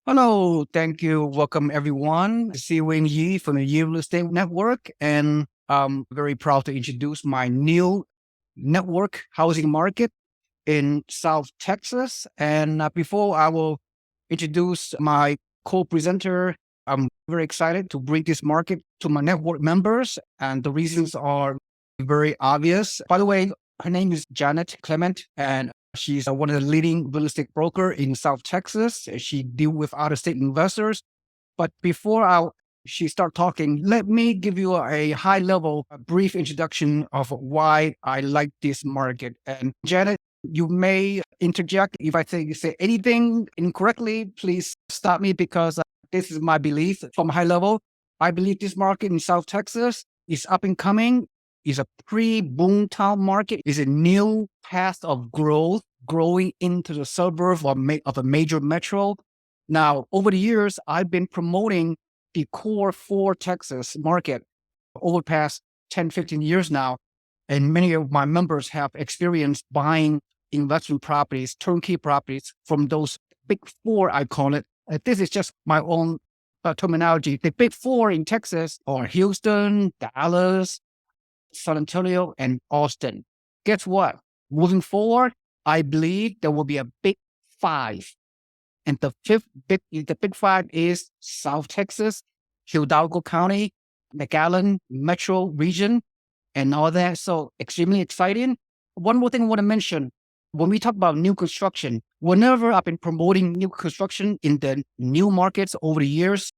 Hello, thank you. Welcome everyone. Seewing Yee from the Yee Real Estate Network, and I'm very proud to introduce my new network housing market in South Texas. And before I will introduce my co-presenter, I'm very excited to bring this market to my network members, and the reasons are very obvious. By the way, her name is Janet Clement, and she's one of the leading real estate broker in South Texas. She deal with out-of-state investors. But she start talking, let me give you a high level, a brief introduction of why I like this market. And Janet, you may interject if I say anything incorrectly. Please stop me because this is my belief from high level. I believe this market in South Texas is up and coming. Is a pre-boom town market. Is a new path of growth, growing into the suburb of a major metro. Now, over the years, I've been promoting the core four Texas market over the past 10, 15 years now. And many of my members have experienced buying investment properties, turnkey properties from those big four, I call it. This is just my own terminology. The big four in Texas are Houston, Dallas, San Antonio, and Austin. Guess what? Moving forward, I believe there will be a big five. And the big five is South Texas, Hidalgo County, McAllen Metro region, and all that. So extremely exciting. One more thing I want to mention. When we talk about new construction, whenever I've been promoting new construction in the new markets over the years,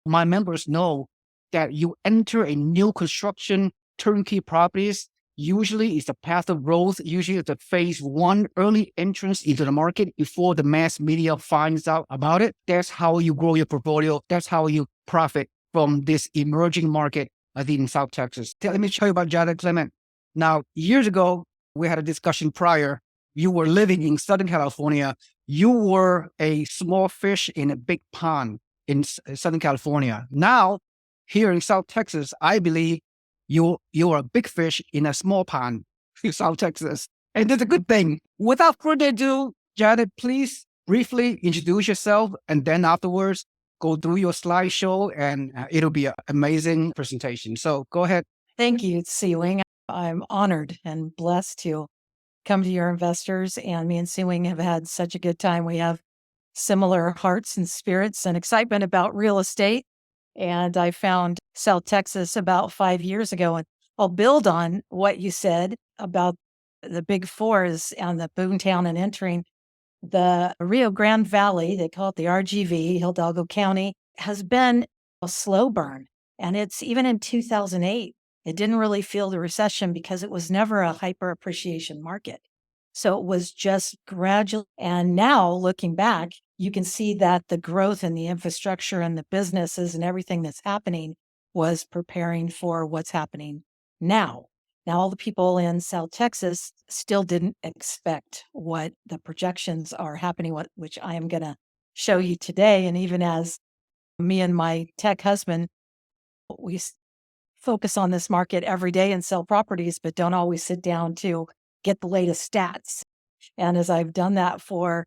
my members know that you enter a new construction turnkey properties, usually it's a path of growth. Usually it's a phase one early entrance into the market before the mass media finds out about it. That's how you grow your portfolio. That's how you profit from this emerging market, I think, in South Texas. Let me tell you about Janet Clement. Now, years ago, we had a discussion prior. You were living in Southern California. You were a small fish in a big pond in Southern California. Now, here in South Texas, I believe you are a big fish in a small pond in South Texas. And that's a good thing. Without further ado, Janet, please briefly introduce yourself, and then afterwards go through your slideshow, and it'll be an amazing presentation. So go ahead. Thank you, Seewing. I'm honored and blessed to come to your investors, and me and Seewing have had such a good time. We have similar hearts and spirits and excitement about real estate. And I found South Texas about 5 years ago. And I'll build on what you said about the big fours and the boomtown and entering. The Rio Grande Valley, they call it the RGV, Hidalgo County, has been a slow burn. And it's even in 2008, it didn't really feel the recession because it was never a hyper appreciation market. So it was just gradual. And now looking back, you can see that the growth in the infrastructure and the businesses and everything that's happening was preparing for what's happening now. Now, all the people in South Texas still didn't expect what the projections are happening, which I am going to show you today. And even as me and my tech husband, we focus on this market every day and sell properties, but don't always sit down to get the latest stats. And as I've done that for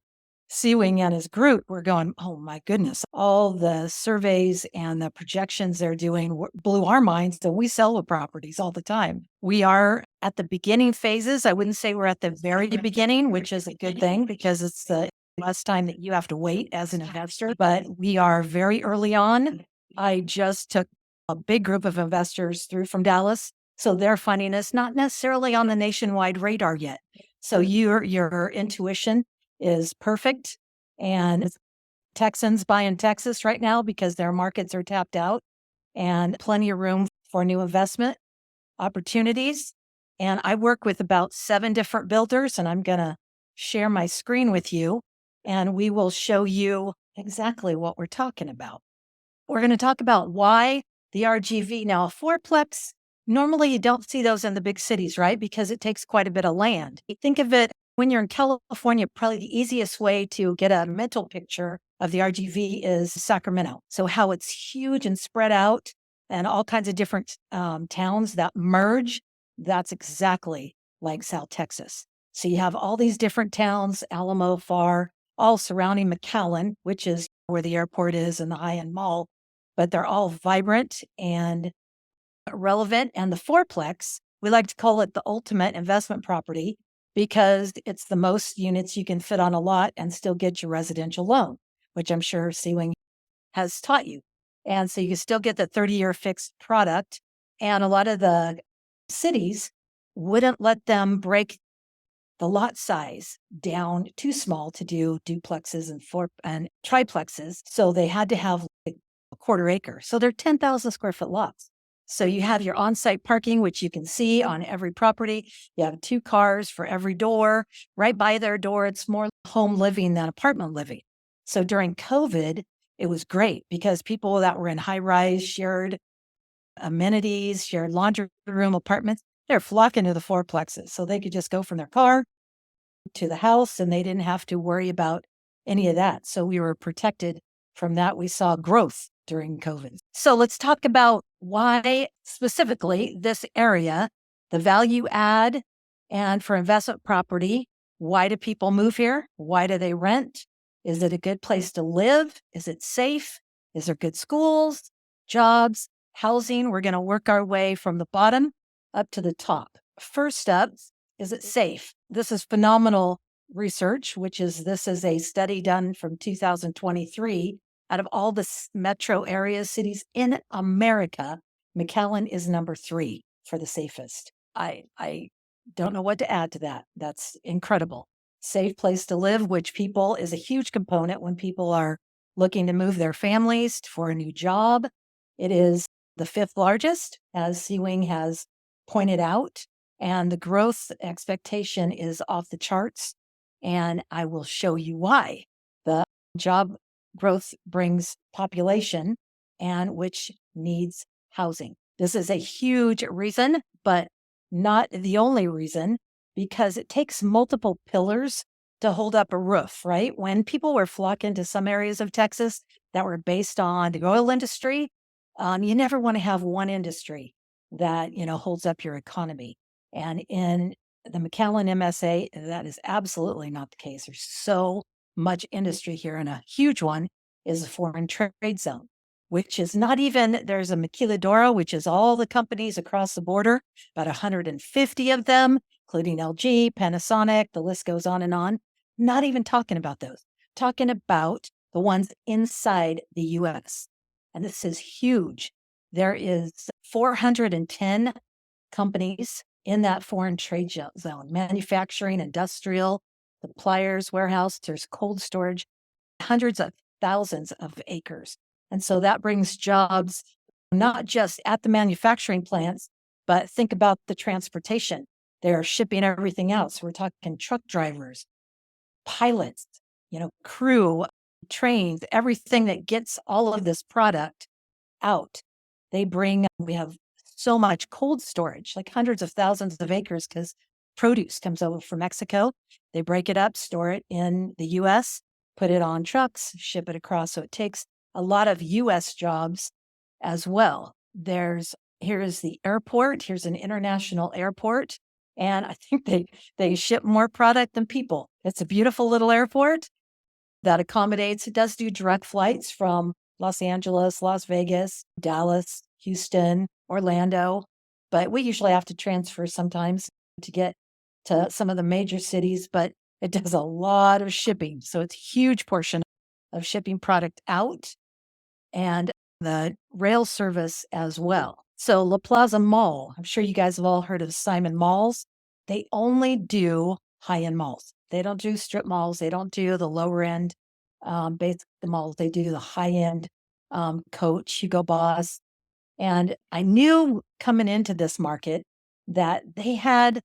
Seewing and his group, we're going, oh my goodness, all the surveys and the projections they're doing blew our minds. And we sell the properties all the time. We are at the beginning phases. I wouldn't say we're at the very beginning, which is a good thing because it's the less time that you have to wait as an investor, but we are very early on. I just took a big group of investors through from Dallas. So they're finding us not necessarily on the nationwide radar yet. So your intuition is perfect. And Texans buy in Texas right now because their markets are tapped out and plenty of room for new investment opportunities. And I work with about 7 different builders, and I'm going to share my screen with you, and we will show you exactly what we're talking about. We're going to talk about why the RGV. Now, a fourplex, normally you don't see those in the big cities, right? Because it takes quite a bit of land. You think of it when you're in California, probably the easiest way to get a mental picture of the RGV is Sacramento. So how it's huge and spread out and all kinds of different towns that merge, that's exactly like South Texas. So you have all these different towns, Alamo, Far, all surrounding McAllen, which is where the airport is and the high-end mall, but they're all vibrant and relevant. And the fourplex, we like to call it the ultimate investment property because it's the most units you can fit on a lot and still get your residential loan, which I'm sure Seewing has taught you. And so you can still get the 30-year fixed product. And a lot of the cities wouldn't let them break the lot size down too small to do duplexes and triplexes. So they had to have like a quarter acre. So they're 10,000 square foot lots. So you have your on-site parking, which you can see on every property. You have 2 cars for every door. Right by their door, it's more home living than apartment living. So during COVID, it was great because people that were in high-rise, shared amenities, shared laundry room apartments, they're flocking to the fourplexes. So they could just go from their car to the house and they didn't have to worry about any of that. So we were protected from that. We saw growth during COVID. So let's talk about why specifically this area, the value add, and for investment property, why do people move here? Why do they rent? Is it a good place to live? Is it safe? Is there good schools, jobs, housing? We're going to work our way from the bottom up to the top. First up, is it safe? This is phenomenal research, this is a study done from 2023. Out of all the metro areas, cities in America, McAllen is number 3 for the safest. I don't know what to add to that. That's incredible. Safe place to live, which people is a huge component when people are looking to move their families for a new job. It is the 5th largest, as Seewing has pointed out, and the growth expectation is off the charts. And I will show you why. The job growth brings population, and which needs housing. This is a huge reason, but not the only reason, because it takes multiple pillars to hold up a roof, right? When people were flocking to some areas of Texas that were based on the oil industry, you never want to have one industry that, holds up your economy. And in the McAllen MSA, that is absolutely not the case. There's so much industry here, and a huge one is a foreign trade zone, which is not even, there's a maquiladora, which is all the companies across the border, about 150 of them, including LG, Panasonic, the list goes on and on. Not even talking about those, talking about the ones inside the US. And this is huge. There is 410 companies in that foreign trade zone, manufacturing, industrial, suppliers, warehouse, there's cold storage, hundreds of thousands of acres. And so that brings jobs, not just at the manufacturing plants, but think about the transportation. They're shipping everything out. So we're talking truck drivers, pilots, crew, trains, everything that gets all of this product out. We have so much cold storage, like hundreds of thousands of acres, because produce comes over from Mexico. They break it up, store it in the US, put it on trucks, ship it across. So it takes a lot of US jobs as well. Here's the airport. Here's an international airport. And I think they ship more product than people. It's a beautiful little airport that accommodates, it does do direct flights from Los Angeles, Las Vegas, Dallas, Houston, Orlando, but we usually have to transfer sometimes to get to some of the major cities, but it does a lot of shipping. So it's a huge portion of shipping product out, and the rail service as well. So La Plaza Mall, I'm sure you guys have all heard of Simon Malls. They only do high-end malls. They don't do strip malls. They don't do the lower end basic malls. They do the high-end Coach, Hugo Boss. And I knew coming into this market that they had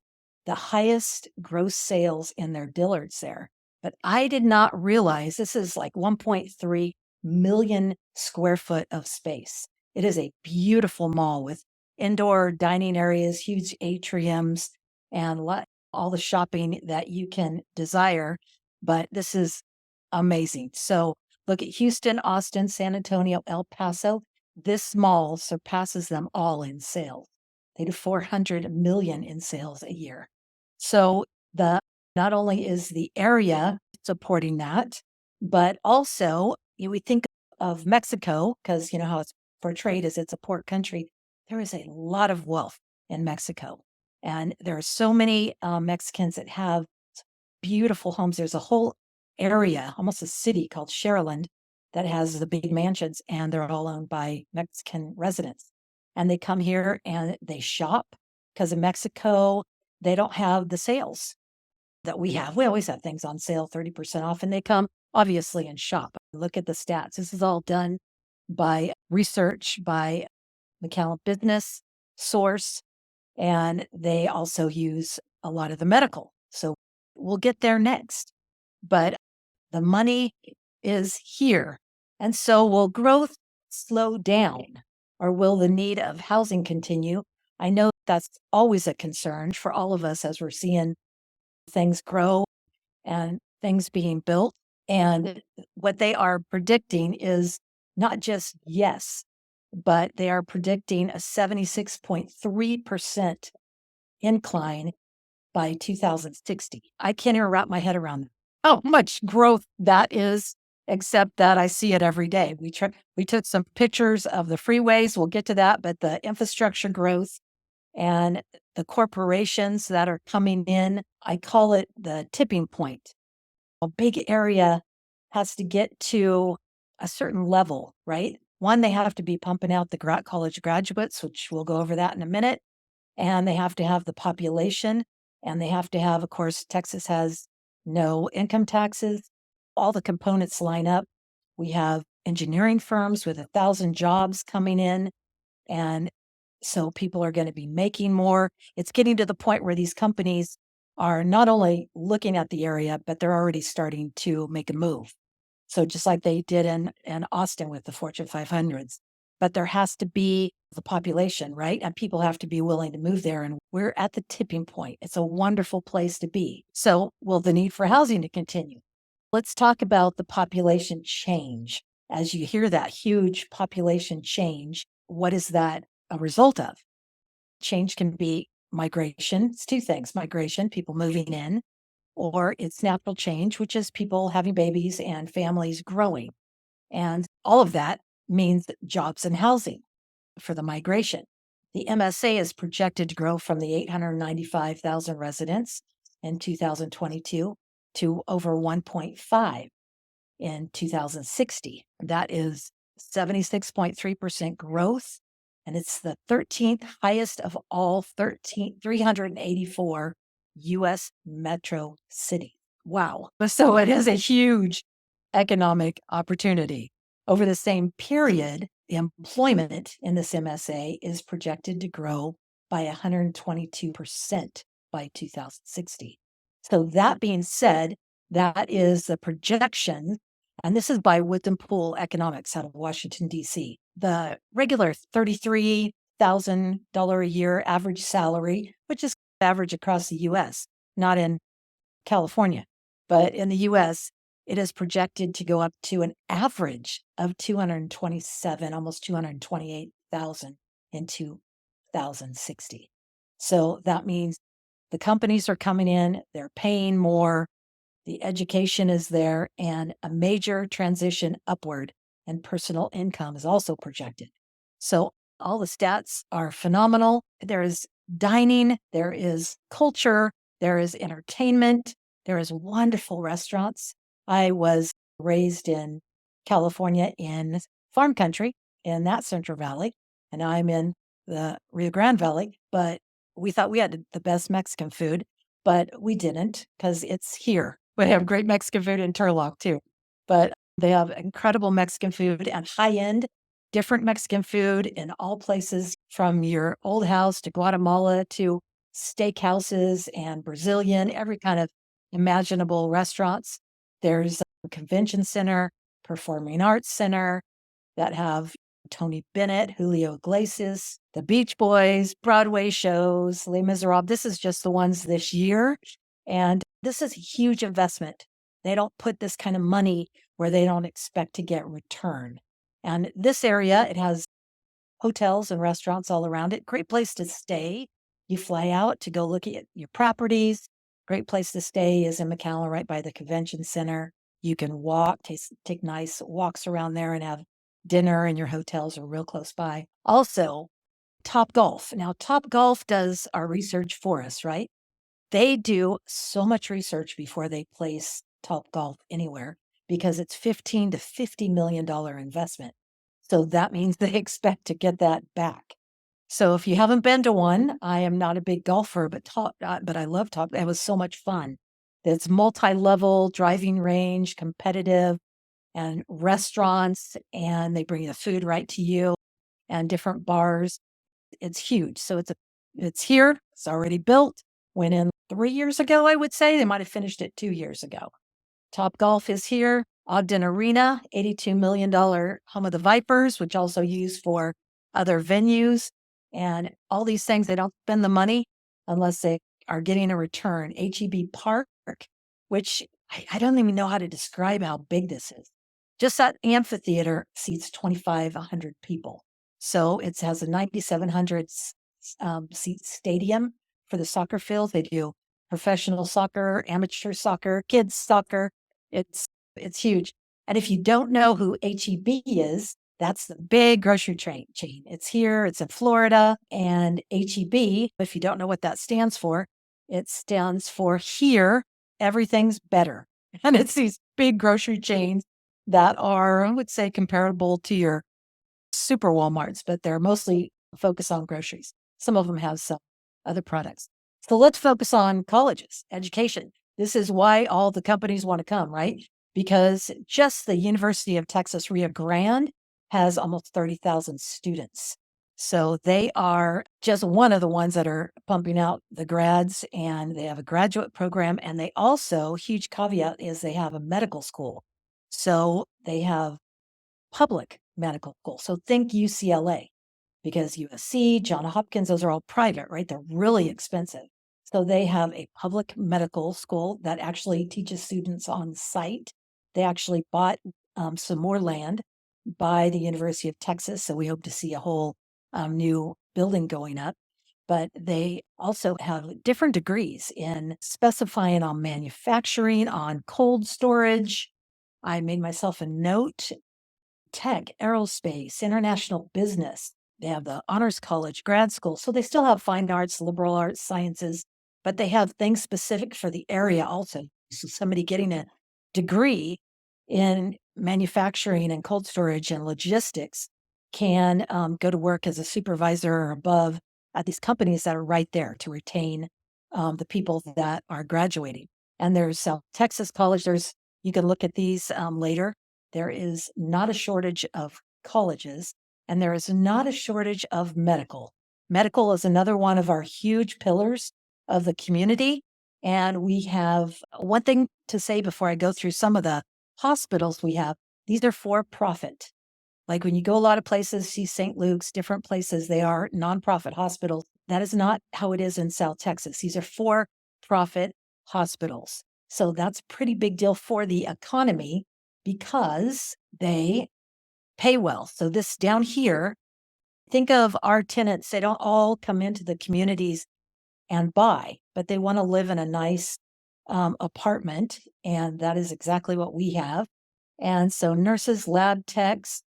the highest gross sales in their Dillards there. But I did not realize this is like 1.3 million square foot of space. It is a beautiful mall with indoor dining areas, huge atriums, and all the shopping that you can desire. But this is amazing. So look at Houston, Austin, San Antonio, El Paso. This mall surpasses them all in sales. They do 400 million in sales a year. So not only is the area supporting that. But also, we think of Mexico because you know how it's portrayed as it's a poor country. There is a lot of wealth in Mexico, and there are so many Mexicans that have beautiful homes. There's a whole area, almost a city called Sharyland, that has the big mansions, and they're all owned by Mexican residents. And they come here and they shop because in Mexico, they don't have the sales that we have. We always have things on sale, 30% off, and they come obviously and shop. Look at the stats. This is all done by research by McCallum Business Source, and they also use a lot of the medical. So we'll get there next. But the money is here. And so will growth slow down or will the need of housing continue? I know that's always a concern for all of us as we're seeing things grow and things being built. And what they are predicting is not just yes, but they are predicting a 76.3% incline by 2060. I can't even wrap my head around that. How much growth that is, except that I see it every day. We took some pictures of the freeways. We'll get to that, but the infrastructure growth and the corporations that are coming in, I call it the tipping point. A big area has to get to a certain level, right? One, they have to be pumping out the college graduates, which we'll go over that in a minute. And they have to have the population, and they have to have, of course, Texas has no income taxes. All the components line up. We have engineering firms with 1,000 jobs coming in. And so people are going to be making more. It's getting to the point where these companies are not only looking at the area, but they're already starting to make a move. So just like they did in Austin with the Fortune 500s. But there has to be the population, right? And people have to be willing to move there. And we're at the tipping point. It's a wonderful place to be. So will the need for housing to continue? Let's talk about the population change. As you hear that huge population change, what is that a result of? Change can be migration. It's two things: migration, people moving in, or it's natural change, which is people having babies and families growing. And all of that means jobs and housing for the migration. The MSA is projected to grow from the 895,000 residents in 2022 to over 1.5 in 2060. That is 76.3% growth. And it's the 13th highest of all 384 US metro cities. Wow. So it is a huge economic opportunity. Over the same period, the employment in this MSA is projected to grow by 122% by 2060. So that being said, that is the projection, and this is by Wisdom Pool Economics out of Washington, D.C. The regular $33,000 a year average salary, which is average across the U.S., not in California, but in the U.S., it is projected to go up to an average of 227, almost 228,000 in 2060. So that means the companies are coming in, they're paying more, the education is there, and a major transition upward and personal income is also projected. So all the stats are phenomenal. There is dining, there is culture, there is entertainment, there is wonderful restaurants. I was raised in California in farm country in that Central Valley, and I'm in the Rio Grande Valley, but we thought we had the best Mexican food, but we didn't because it's here. We have great Mexican food in Turlock too, but they have incredible Mexican food and high-end, different Mexican food in all places, from your old house to Guatemala to steakhouses and Brazilian, every kind of imaginable restaurants. There's a convention center, performing arts center that have Tony Bennett, Julio Iglesias, the Beach Boys, Broadway shows, Les Miserables. This is just the ones this year. And this is a huge investment. They don't put this kind of money where they don't expect to get return. And this area, it has hotels and restaurants all around it. Great place to stay. You fly out to go look at your properties. Great place to stay is in McAllen, right by the convention center. You can walk, take nice walks around there and have dinner, and your hotels are real close by. Also, Top Golf. Now, Top Golf does our research for us, right? They do so much research before they place Top Golf anywhere because it's $15 to $50 million investment. So that means they expect to get that back. So if you haven't been to one, I am not a big golfer, but I love Top. It was so much fun. It's multi-level driving range, competitive, and restaurants, and they bring the food right to you, and different bars. It's huge. So it's here. It's already built. Went in 3 years ago, I would say. They might have finished it 2 years ago. Top Golf is here. Ogden Arena, $82 million home of the Vipers, which also used for other venues. And all these things, they don't spend the money unless they are getting a return. HEB Park, which I don't even know how to describe how big this is. Just that amphitheater seats 2,500 people. So it has a 9,700 seat stadium for the soccer field. They do professional soccer, amateur soccer, kids soccer. It's huge. And if you don't know who HEB is, that's the big grocery chain. It's here, it's in Florida, and HEB, if you don't know what that stands for, it stands for here, everything's better. And it's these big grocery chains that are, I would say, comparable to your super Walmarts, but they're mostly focused on groceries. Some of them have some other products. So let's focus on colleges, education. This is why all the companies want to come, right? Because just the University of Texas Rio Grande has almost 30,000 students. So they are just one of the ones that are pumping out the grads, and they have a graduate program. And they also, huge caveat is they have a medical school. So they have public medical school. So think UCLA, because USC, Johns Hopkins, those are all private, right? They're really expensive. So they have a public medical school that actually teaches students on site. They actually bought some more land by the University of Texas. So we hope to see a whole new building going up. But they also have different degrees in specifying on manufacturing, on cold storage. I made myself a note: tech, aerospace, international business. They have the honors college, grad school. So they still have fine arts, liberal arts, sciences, but they have things specific for the area also. So somebody getting a degree in manufacturing and cold storage and logistics can go to work as a supervisor or above at these companies that are right there to retain the people that are graduating. And there's South Texas College. You can look at these later. There is not a shortage of colleges, and there is not a shortage of medical. Medical is another one of our huge pillars of the community. And we have one thing to say before I go through some of the hospitals we have. These are for profit. Like when you go a lot of places, see St. Luke's, different places, they are nonprofit hospitals. That is not how it is in South Texas. These are for profit hospitals. So that's a pretty big deal for the economy because they pay well. So this down here, think of our tenants. They don't all come into the communities and buy, but they want to live in a nice apartment. And that is exactly what we have. And so nurses, lab techs,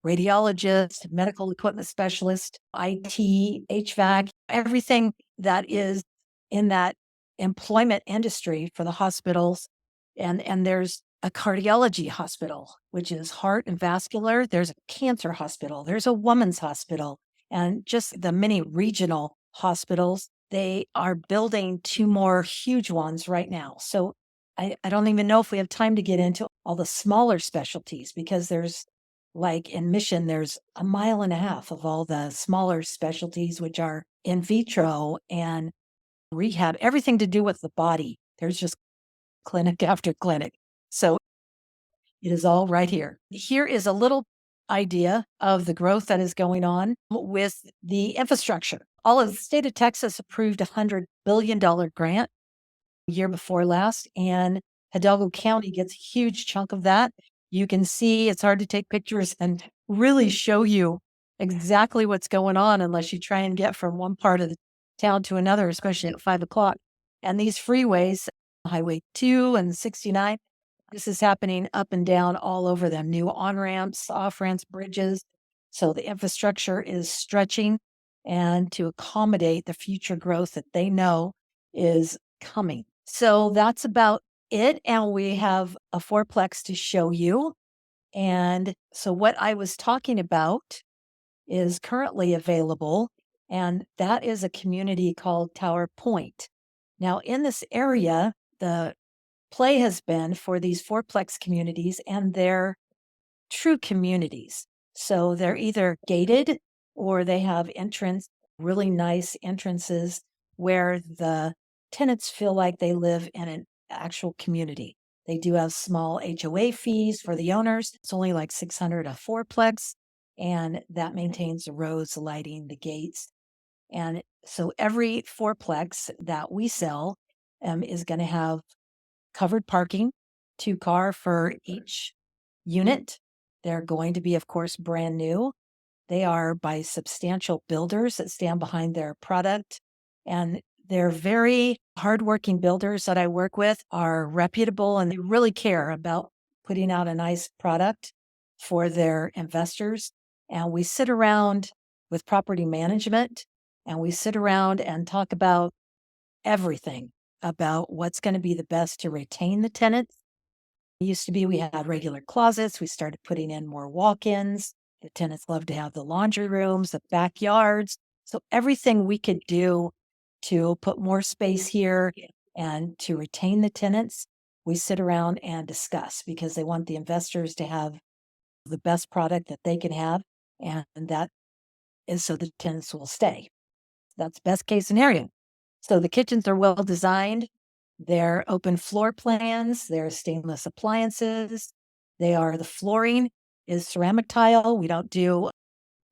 radiologists, medical equipment specialists, IT, HVAC, everything that is in that employment industry for the hospitals. And there's a cardiology hospital, which is heart and vascular. There's a cancer hospital. There's a women's hospital, and just the many regional hospitals. They are building 2 more huge ones right now. So I don't even know if we have time to get into all the smaller specialties, because there's, like in Mission, there's 1.5 miles of all the smaller specialties, which are in vitro and rehab, everything to do with the body. There's just clinic after clinic. So it is all right here. Here is a little idea of the growth that is going on with the infrastructure. All of the state of Texas approved a $100 billion grant year before last, and Hidalgo County gets a huge chunk of that. You can see it's hard to take pictures and really show you exactly what's going on unless you try and get from one part of the town to another, especially at 5 o'clock. And these freeways, Highway 2 and 69, this is happening up and down all over them. New on-ramps, off-ramps, bridges. So the infrastructure is stretching and to accommodate the future growth that they know is coming. So that's about it. And we have a fourplex to show you. And so what I was talking about is currently available, and that is a community called Tower Point. Now, in this area, the play has been for these fourplex communities, and they're true communities. So they're either gated or they have really nice entrances where the tenants feel like they live in an actual community. They do have small HOA fees for the owners. It's only like 600 a fourplex, and that maintains the roads, the lighting, the gates. And so every fourplex that we sell is going to have covered parking, 2-car for each unit. They're going to be, of course, brand new. They are by substantial builders that stand behind their product. And they're very hardworking builders that I work with, are reputable, and they really care about putting out a nice product for their investors. And we sit around with property management, and we sit around and talk about everything about what's going to be the best to retain the tenants. It used to be we had regular closets. We started putting in more walk-ins. The tenants love to have the laundry rooms, the backyards. So everything we could do to put more space here and to retain the tenants, we sit around and discuss because they want the investors to have the best product that they can have. And that is so the tenants will stay. That's best case scenario. So the kitchens are well designed. They're open floor plans. They're stainless appliances. The flooring is ceramic tile. We don't do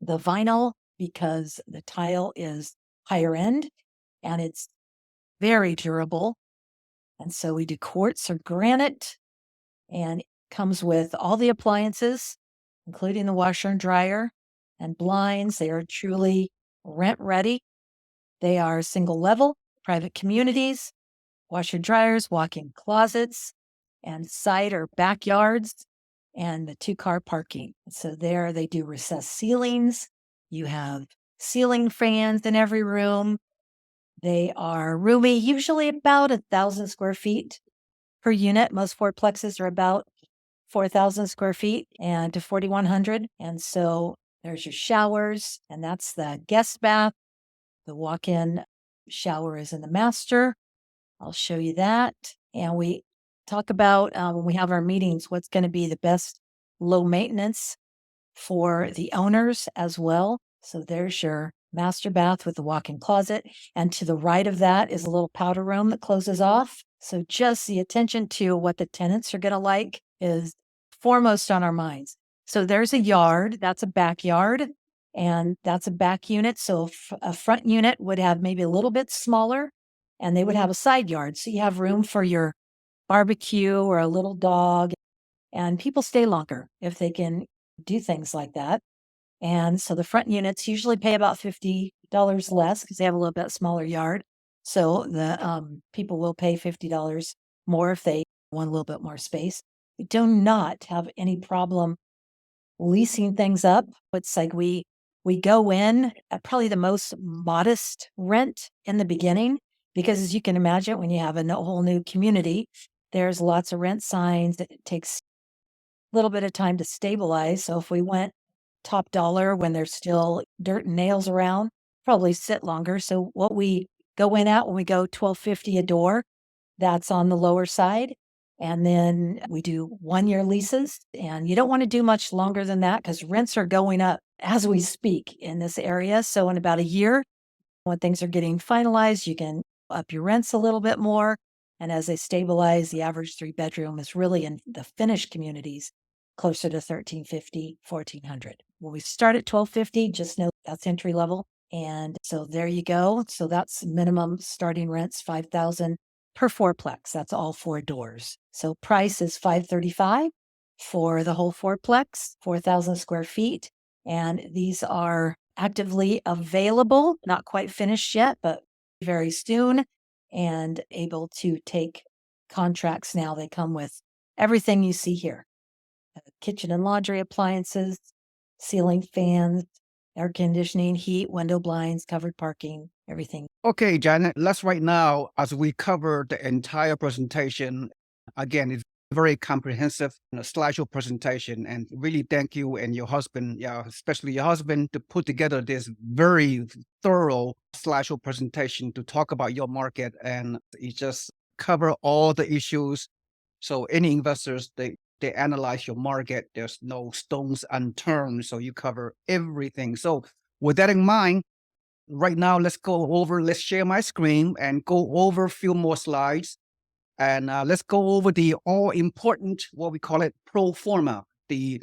the vinyl because the tile is higher end and it's very durable. And so we do quartz or granite, and it comes with all the appliances, including the washer and dryer and blinds. They are truly rent ready. They are single level, private communities, washer dryers, walk-in closets, and side or backyards, and the 2-car parking. So there they do recessed ceilings. You have ceiling fans in every room. They are roomy, usually about 1,000 square feet per unit. Most fourplexes are about 4,000 square feet and to 4,100. And so there's your showers, and that's the guest bath. The walk-in shower is in the master. I'll show you that. And we talk about when we have our meetings, what's going to be the best low maintenance for the owners as well. So there's your master bath with the walk-in closet. And to the right of that is a little powder room that closes off. So just the attention to what the tenants are going to like is foremost on our minds. So there's a yard, that's a backyard, and that's a back unit. So a front unit would have maybe a little bit smaller, and they would have a side yard. So you have room for your barbecue or a little dog, and people stay longer if they can do things like that. And so the front units usually pay about $50 less because they have a little bit smaller yard. So the people will pay $50 more if they want a little bit more space. We do not have any problem leasing things up. It's like we go in at probably the most modest rent in the beginning, because as you can imagine, when you have a whole new community, there's lots of rent signs. It takes a little bit of time to stabilize. So if we went top dollar when there's still dirt and nails around, probably sit longer. So what we go in at when we go $1,250 a door, that's on the lower side. And then we do 1-year leases, and you don't want to do much longer than that because rents are going up as we speak in this area. So in about a year, when things are getting finalized, you can up your rents a little bit more. And as they stabilize, the average 3-bedroom is really in the finished communities closer to 1,350, 1,400. When we start at 1,250, just know that's entry level. And so there you go. So that's minimum starting rents, 5,000 per fourplex. That's all 4 doors. So price is $535 for the whole fourplex, 4,000 square feet. And these are actively available, not quite finished yet, but very soon. and able to take contracts now. They come with everything you see here: kitchen and laundry appliances, ceiling fans, air conditioning, heat, window blinds, covered parking, everything. Okay, Janet, let's right now, as we cover the entire presentation, again, it's very comprehensive slideshow presentation, and really thank you and your husband, yeah, especially your husband, to put together this very thorough slideshow presentation to talk about your market, and you just cover all the issues. So any investors, they analyze your market. There's no stones unturned, so you cover everything. So with that in mind, right now, let's share my screen and go over a few more slides. And let's go over the all important, what we call it, pro forma, the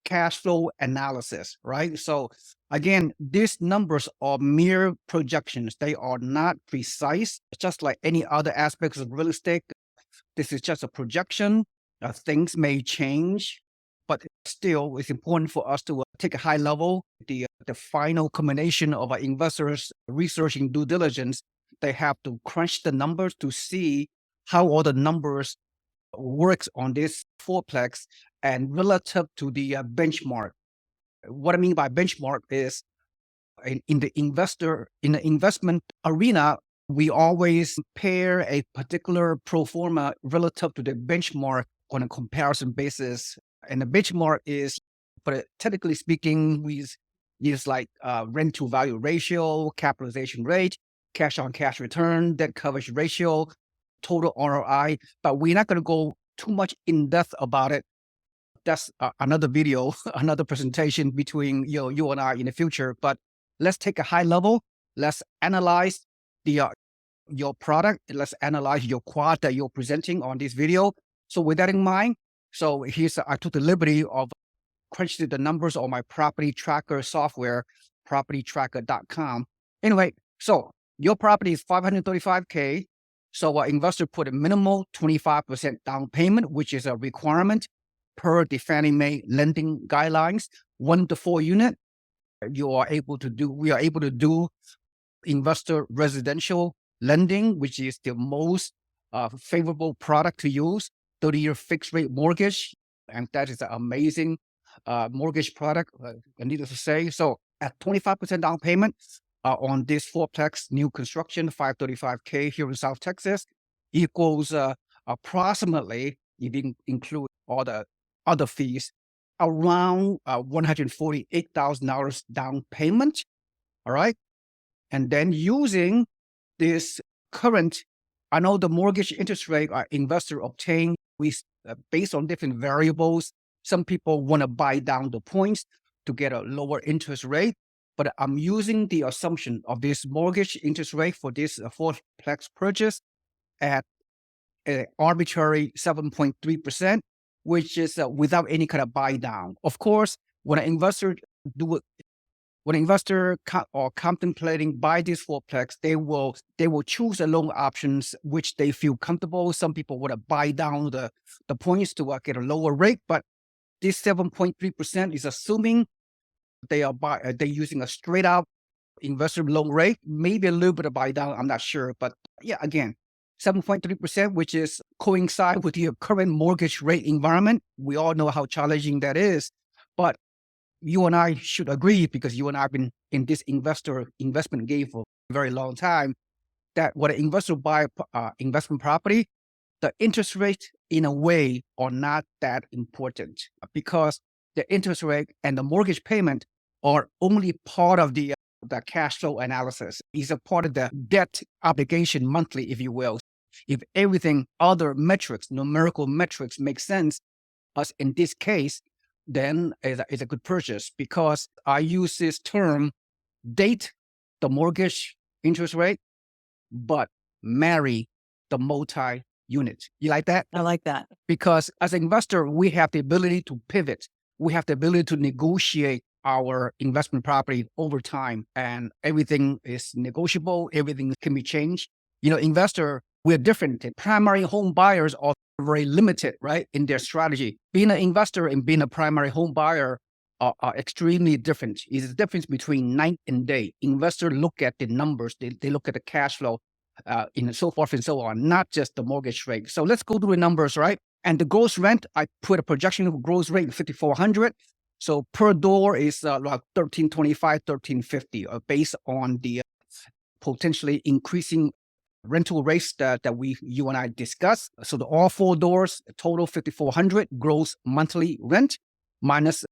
cash flow analysis, right? So again, these numbers are mere projections. They are not precise, just like any other aspects of real estate. This is just a projection. Things may change, but still, it's important for us to take a high level. The final combination of our investors researching due diligence, they have to crunch the numbers to see how all the numbers works on this fourplex and relative to the benchmark. What I mean by benchmark is in the investment arena, we always pair a particular pro forma relative to the benchmark on a comparison basis. And the benchmark is, but technically speaking, we use like rent to value ratio, capitalization rate, cash on cash return, debt coverage ratio, total ROI. But we're not going to go too much in depth about it. That's another video, another presentation between you and I in the future. But let's take a high level. Let's analyze the your product. Let's analyze your quad that you're presenting on this video. So with that in mind, so I took the liberty of crunching the numbers on my property tracker software, propertytracker.com. Anyway, so your property is $535K. So our investor put a minimal 25% down payment, which is a requirement per the Fannie Mae lending guidelines, 1 to 4 unit. We are able to do investor residential lending, which is the most favorable product to use, 30-year fixed rate mortgage. And that is an amazing mortgage product, needless to say. So at 25% down payment on this fourplex new construction, $535K here in South Texas, equals approximately, if you include all the other fees, around $148,000 down payment. All right. And then using this current, I know the mortgage interest rate investor obtain, based on different variables. Some people want to buy down the points to get a lower interest rate, but I'm using the assumption of this mortgage interest rate for this fourplex purchase at an arbitrary 7.3%, which is without any kind of buy down. Of course, when an investor or contemplating buy this fourplex, they will choose the loan options which they feel comfortable. Some people want to buy down the points to get a lower rate, but this 7.3% is assuming they're using a straight out investor loan rate, maybe a little bit of buy down, I'm not sure, but yeah, again, 7.3%, which is coincide with your current mortgage rate environment. We all know how challenging that is, but you and I should agree, because you and I have been in this investment game for a very long time, that when an investor buy investment property, the interest rate in a way are not that important, because the interest rate and the mortgage payment are only part of the cash flow analysis. It's a part of the debt obligation monthly, if you will. If everything, other metrics, numerical metrics make sense, as in this case, then it's a good purchase, because I use this term, date the mortgage interest rate, but marry the multi-unit. You like that? I like that. Because as an investor, we have the ability to pivot. We have the ability to negotiate our investment property over time, and everything is negotiable. Everything can be changed. Investor, we're different. Primary home buyers are very limited, right, in their strategy. Being an investor and being a primary home buyer are extremely different. It's the difference between night and day. Investors look at the numbers. They look at the cash flow. and so forth and so on, not just the mortgage rate. So let's go through the numbers, right? And the gross rent, I put a projection of gross rate of 5,400. So per door is like 1325, 1350, based on the potentially increasing rental rates that you and I discussed. So the all four doors, total 5,400 gross monthly rent, minus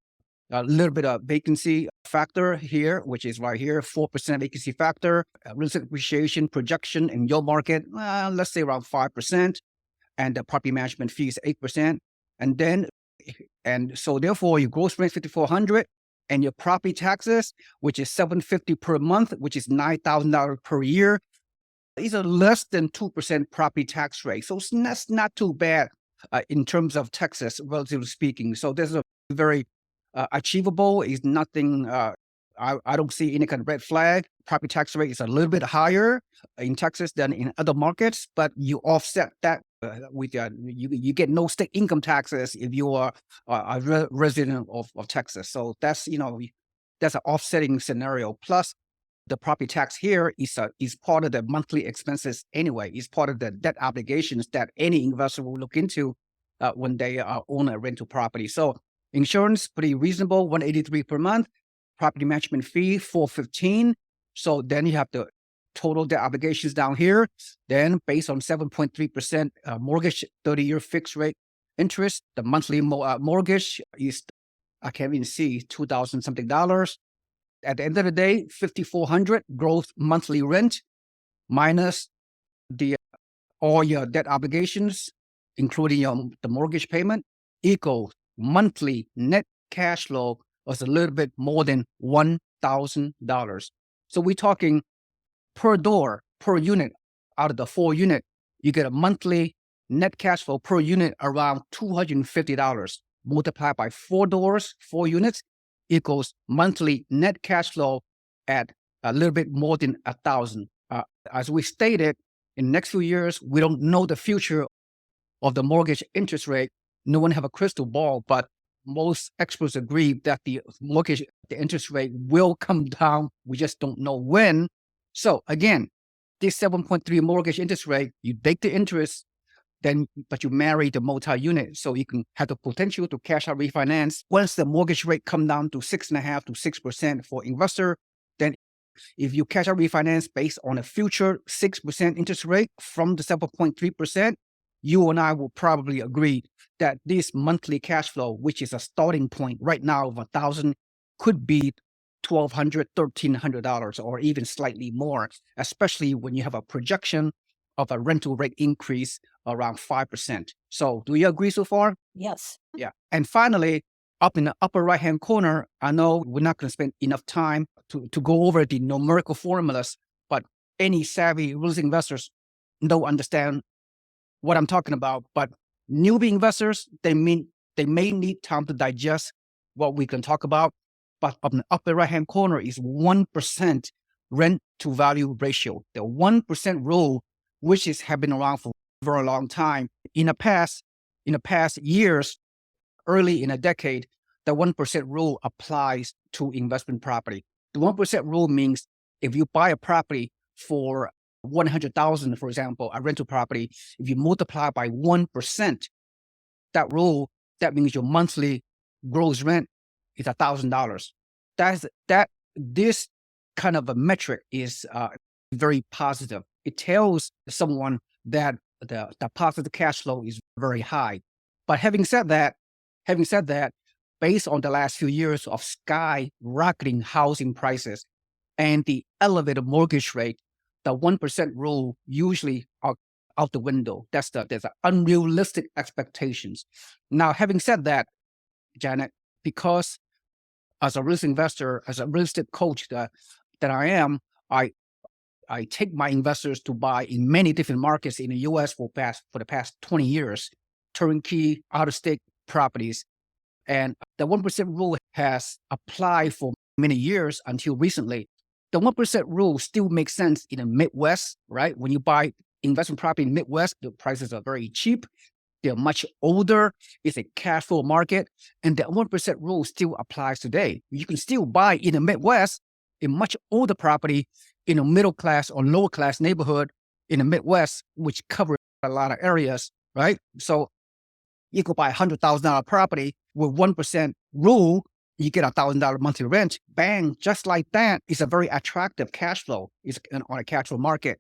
a little bit of vacancy factor here, which is right here, 4% vacancy factor, real estate appreciation projection in your market, let's say around 5%, and the property management fee is 8%. And so therefore your gross rent 5,400, and your property taxes, which is $750 per month, which is $9,000 per year. These are less than 2% property tax rate. So that's not too bad in terms of Texas, relatively speaking. So this is a very achievable. Is nothing, I don't see any kind of red flag. Property tax rate is a little bit higher in Texas than in other markets, but you offset that with you get no state income taxes if you are a resident of Texas. So that's, that's an offsetting scenario. Plus, the property tax here is part of the monthly expenses anyway. It's part of the debt obligations that any investor will look into when they own a rental property. So insurance, pretty reasonable, $183 per month. Property management fee, $415. So then you have the total debt obligations down here. Then based on 7.3% mortgage, 30-year fixed rate interest, the monthly mortgage is, I can't even see, $2,000 something. At the end of the day, 5,400 gross monthly rent minus the all your debt obligations, including the mortgage payment, equals monthly net cash flow was a little bit more than $1,000. So we're talking per door, per unit, out of the 4 unit, you get a monthly net cash flow per unit around $250. Multiplied by 4 doors, 4 units, equals monthly net cash flow at a little bit more than $1,000. As we stated, in the next few years, we don't know the future of the mortgage interest rate. No one have a crystal ball, but most experts agree that the interest rate will come down. We just don't know when. So again, this 7.3 mortgage interest rate, you take the interest, but you marry the multi-unit, so you can have the potential to cash out refinance. Once the mortgage rate come down to 6.5% to 6% for investor, then if you cash out refinance based on a future 6% interest rate from the 7.3%, you and I will probably agree that this monthly cash flow, which is a starting point right now of $1,000, could be $1,200, $1,300, or even slightly more, especially when you have a projection of a rental rate increase around 5%. So do you agree so far? Yes. Yeah. And finally, up in the upper right-hand corner, I know we're not going to spend enough time to go over the numerical formulas, but any savvy real estate investors don't understand what I'm talking about. But newbie investors, they may need time to digest what we can talk about. But up in the upper right-hand corner is 1% rent to value ratio. The 1% rule, which have been around for a very long time. In the past years, early in a decade, the 1% rule applies to investment property. The 1% rule means if you buy a property for $100,000, for example, a rental property, if you multiply by 1%, that means your monthly gross rent is $1,000. This kind of a metric is very positive. It tells someone that the positive cash flow is very high. But having said that, based on the last few years of skyrocketing housing prices and the elevated mortgage rate, the 1% rule usually are out the window. There's unrealistic expectations. Now, having said that, Janet, because as a real estate investor, as a real estate coach that I am, I take my investors to buy in many different markets in the U.S. for the past 20 years, turnkey, out-of-state properties. And the 1% rule has applied for many years until recently. The 1% rule still makes sense in the Midwest, right? When you buy investment property in the Midwest, the prices are very cheap. They're much older. It's a cash flow market. And the 1% rule still applies today. You can still buy in the Midwest a much older property in a middle class or lower class neighborhood in the Midwest, which covers a lot of areas, right? So you could buy $100,000 property with 1% rule, you get $1,000 monthly rent. Bang, just like that. It's a very attractive cash flow. It's on a cash flow market.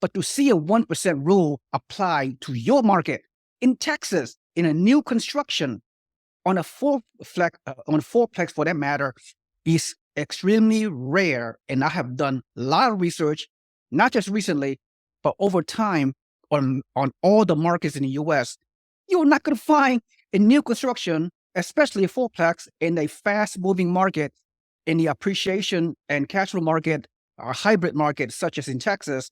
But to see a 1% rule apply to your market in Texas, in a new construction, on a fourplex for that matter, is extremely rare. And I have done a lot of research, not just recently, but over time on all the markets in the US. You're not going to find a new construction, especially a fourplex, in a fast-moving market, in the appreciation and cash flow market, or hybrid market, such as in Texas,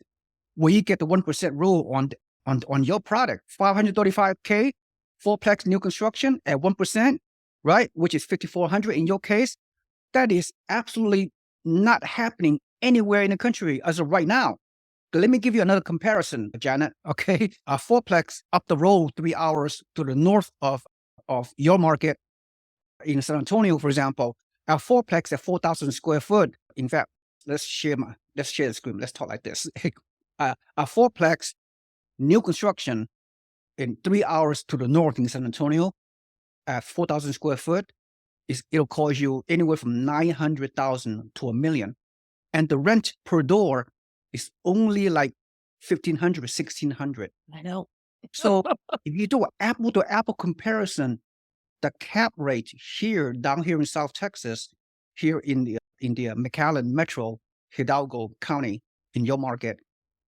where you get the 1% rule on your product. $535K fourplex new construction at 1%, right? Which is $5,400 in your case. That is absolutely not happening anywhere in the country as of right now. Let me give you another comparison, Janet. Okay, a fourplex up the road 3 hours to the north of your market in San Antonio, for example, a fourplex at 4,000 square foot. In fact, let's share the screen. Let's talk like this. A fourplex new construction in 3 hours to the north in San Antonio at 4,000 square foot it'll cost you anywhere from $900,000 to $1 million, and the rent per door is only like $1,500, $1,600. I know. So if you do an apple to apple comparison, the cap rate here down here in South Texas, here in the McAllen Metro, Hidalgo County, in your market,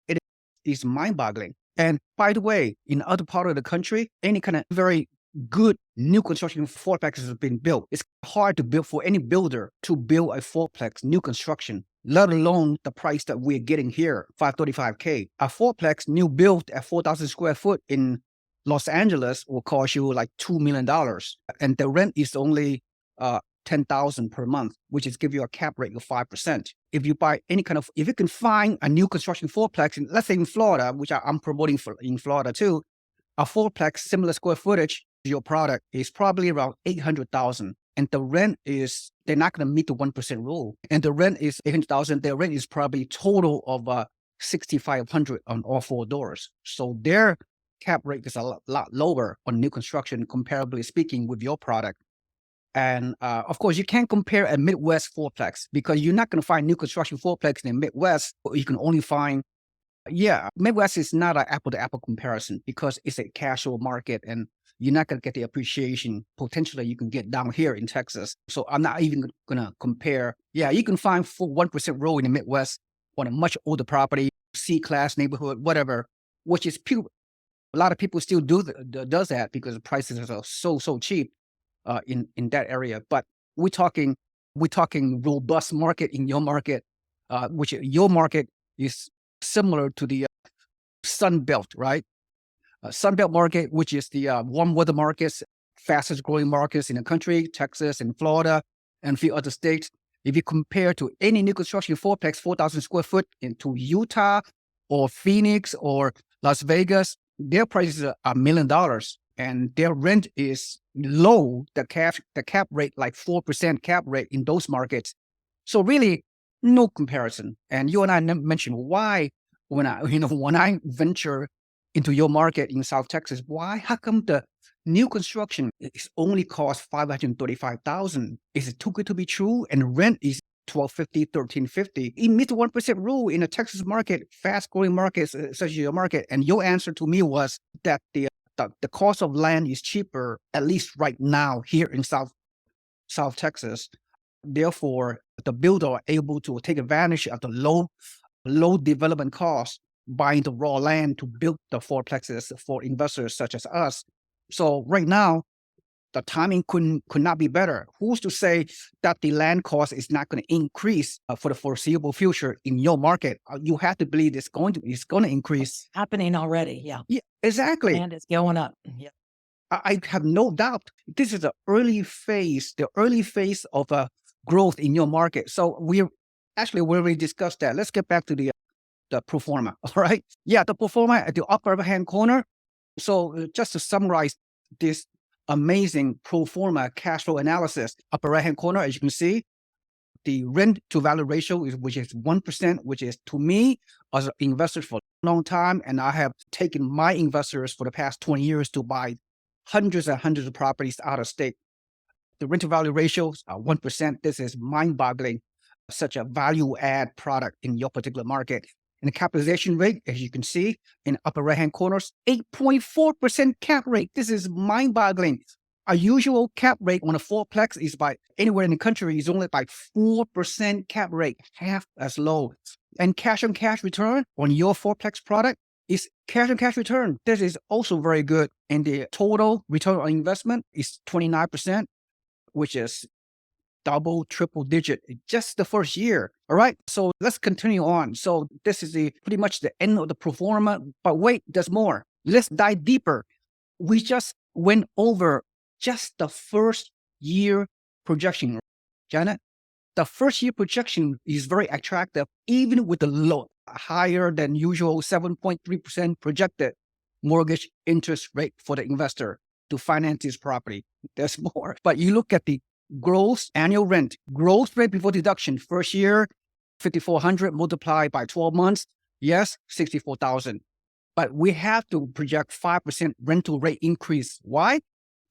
it is mind-boggling. And by the way, in other part of the country, any kind of very good new construction fourplexes have been built. It's hard to build for any builder to build a fourplex new construction, let alone the price that we're getting here, $535K. A fourplex new built at 4,000 square foot in Los Angeles will cost you like $2 million. And the rent is only $10,000 per month, which is give you a cap rate of 5%. If you buy if you can find a new construction fourplex, let's say in Florida, which I'm promoting in Florida too, a fourplex similar square footage, your product is probably around $800,000. And the rent is, they're not going to meet the 1% rule. And the rent is $800,000. Their rent is probably total of $6,500 on all four doors. So their cap rate is a lot lower on new construction, comparably speaking, with your product. And of course, you can't compare a Midwest fourplex because you're not going to find new construction fourplex in the Midwest. You can only find, Midwest is not an apple-to-apple comparison because it's a casual market and you're not going to get the appreciation potentially you can get down here in Texas. So I'm not even going to compare. Yeah, you can find for 1% row in the Midwest on a much older property, C-class neighborhood, whatever, which is pure. A lot of people still does that because the prices are so cheap in that area. But we're talking robust market in your market, which your market is similar to the Sun Belt, right? Sun Belt market, which is the warm weather markets, fastest growing markets in the country, Texas and Florida and a few other states. If you compare to any new construction fourplex, 4,000 square foot into Utah or Phoenix or Las Vegas, their prices are $1 million and their rent is low. The cap rate, like 4% cap rate in those markets. So really no comparison. And you and I mentioned why when I venture into your market in South Texas, how come the new construction is only cost $535,000? Is it too good to be true? And rent is $1,250, $1,350. It meets the 1% rule in a Texas market, fast-growing markets such as your market. And your answer to me was that the cost of land is cheaper, at least right now here in South Texas. Therefore, the builder are able to take advantage of the low development costs, buying the raw land to build the fourplexes for investors such as us. So right now, the timing could not be better. Who's to say that the land cost is not going to increase for the foreseeable future in your market? You have to believe it's going to increase. It's happening already. Yeah, exactly. And it's going up. Yeah, I have no doubt. This is the early phase of growth in your market. So we already discussed that. Let's get back to the pro forma. All right. Yeah, the pro forma at the upper hand corner. So just to summarize this amazing pro forma cash flow analysis, upper right hand corner, as you can see, the rent to value ratio, which is 1%, which is to me as an investor for a long time. And I have taken my investors for the past 20 years to buy hundreds and hundreds of properties out of state. The rent to value ratios are 1%. This is mind boggling, such a value add product in your particular market. And the capitalization rate, as you can see in the upper right hand corners, 8.4% cap rate. This is mind boggling. Our usual cap rate on a fourplex is by anywhere in the country is only by 4% cap rate, half as low. And cash on cash return on your fourplex product is cash on cash return. This is also very good. And the total return on investment is 29%, which is double, triple digit just the first year. All right. So let's continue on. So this is pretty much the end of the pro forma. But wait, there's more. Let's dive deeper. We just went over just the first year projection, Janet. The first year projection is very attractive, even with the low, higher than usual 7.3% projected mortgage interest rate for the investor to finance his property. There's more. But you look at the gross annual rent, gross rent before deduction, first year, 5,400 multiplied by 12 months. Yes, 64,000. But we have to project 5% rental rate increase. Why?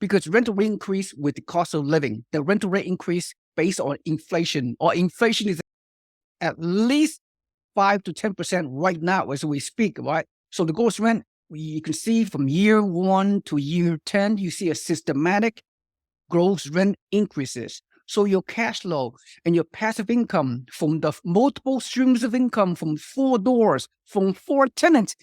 Because rental rate increase with the cost of living. The rental rate increase based on inflation, or inflation is at least 5 to 10% right now as we speak, right? So the gross rent, you can see from year 1 to year 10, you see a systematic gross rent increases. So your cash flow and your passive income from the multiple streams of income from 4 doors, from 4 tenants,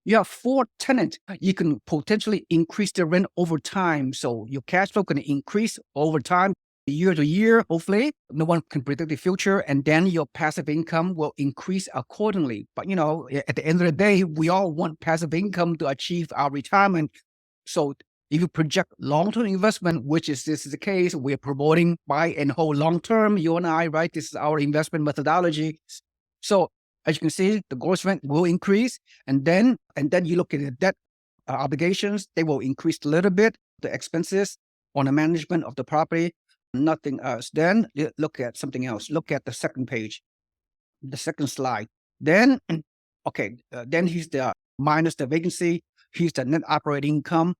you have 4 tenants, you can potentially increase the rent over time. So your cash flow can increase over time, year to year, hopefully. No one can predict the future. And then your passive income will increase accordingly. But, at the end of the day, we all want passive income to achieve our retirement. So if you project long-term investment, which this is the case, we're promoting buy and hold long-term, you and I, right? This is our investment methodology. So as you can see, the gross rent will increase. And then you look at the debt obligations, they will increase a little bit. The expenses on the management of the property, nothing else. Then look at something else. Look at the second page, the second slide. Then, then here's the minus the vacancy. Here's the net operating income.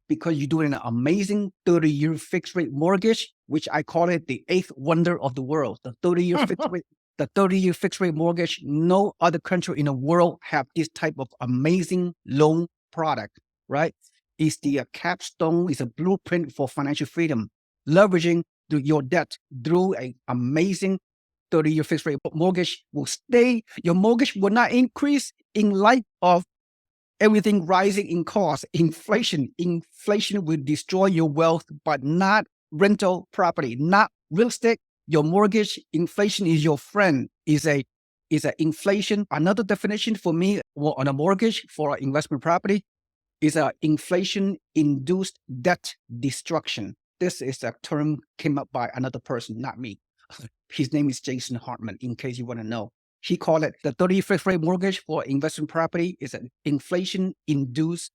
Because you're doing an amazing 30-year fixed rate mortgage, which I call it the 8th wonder of the world. The 30-year fixed rate. The 30-year fixed rate mortgage, no other country in the world have this type of amazing loan product, right? It's the capstone, it's a blueprint for financial freedom. Leveraging your debt through an amazing 30-year fixed rate mortgage will stay. Your mortgage will not increase in light of everything rising in cost. Inflation will destroy your wealth, but not rental property, not real estate. Your mortgage, inflation is your friend. Is a inflation. Another definition for me on a mortgage for an investment property is a inflation-induced debt destruction. This is a term came up by another person, not me. His name is Jason Hartman, in case you want to know. He called it the 30-year fixed rate mortgage for investment property is an inflation-induced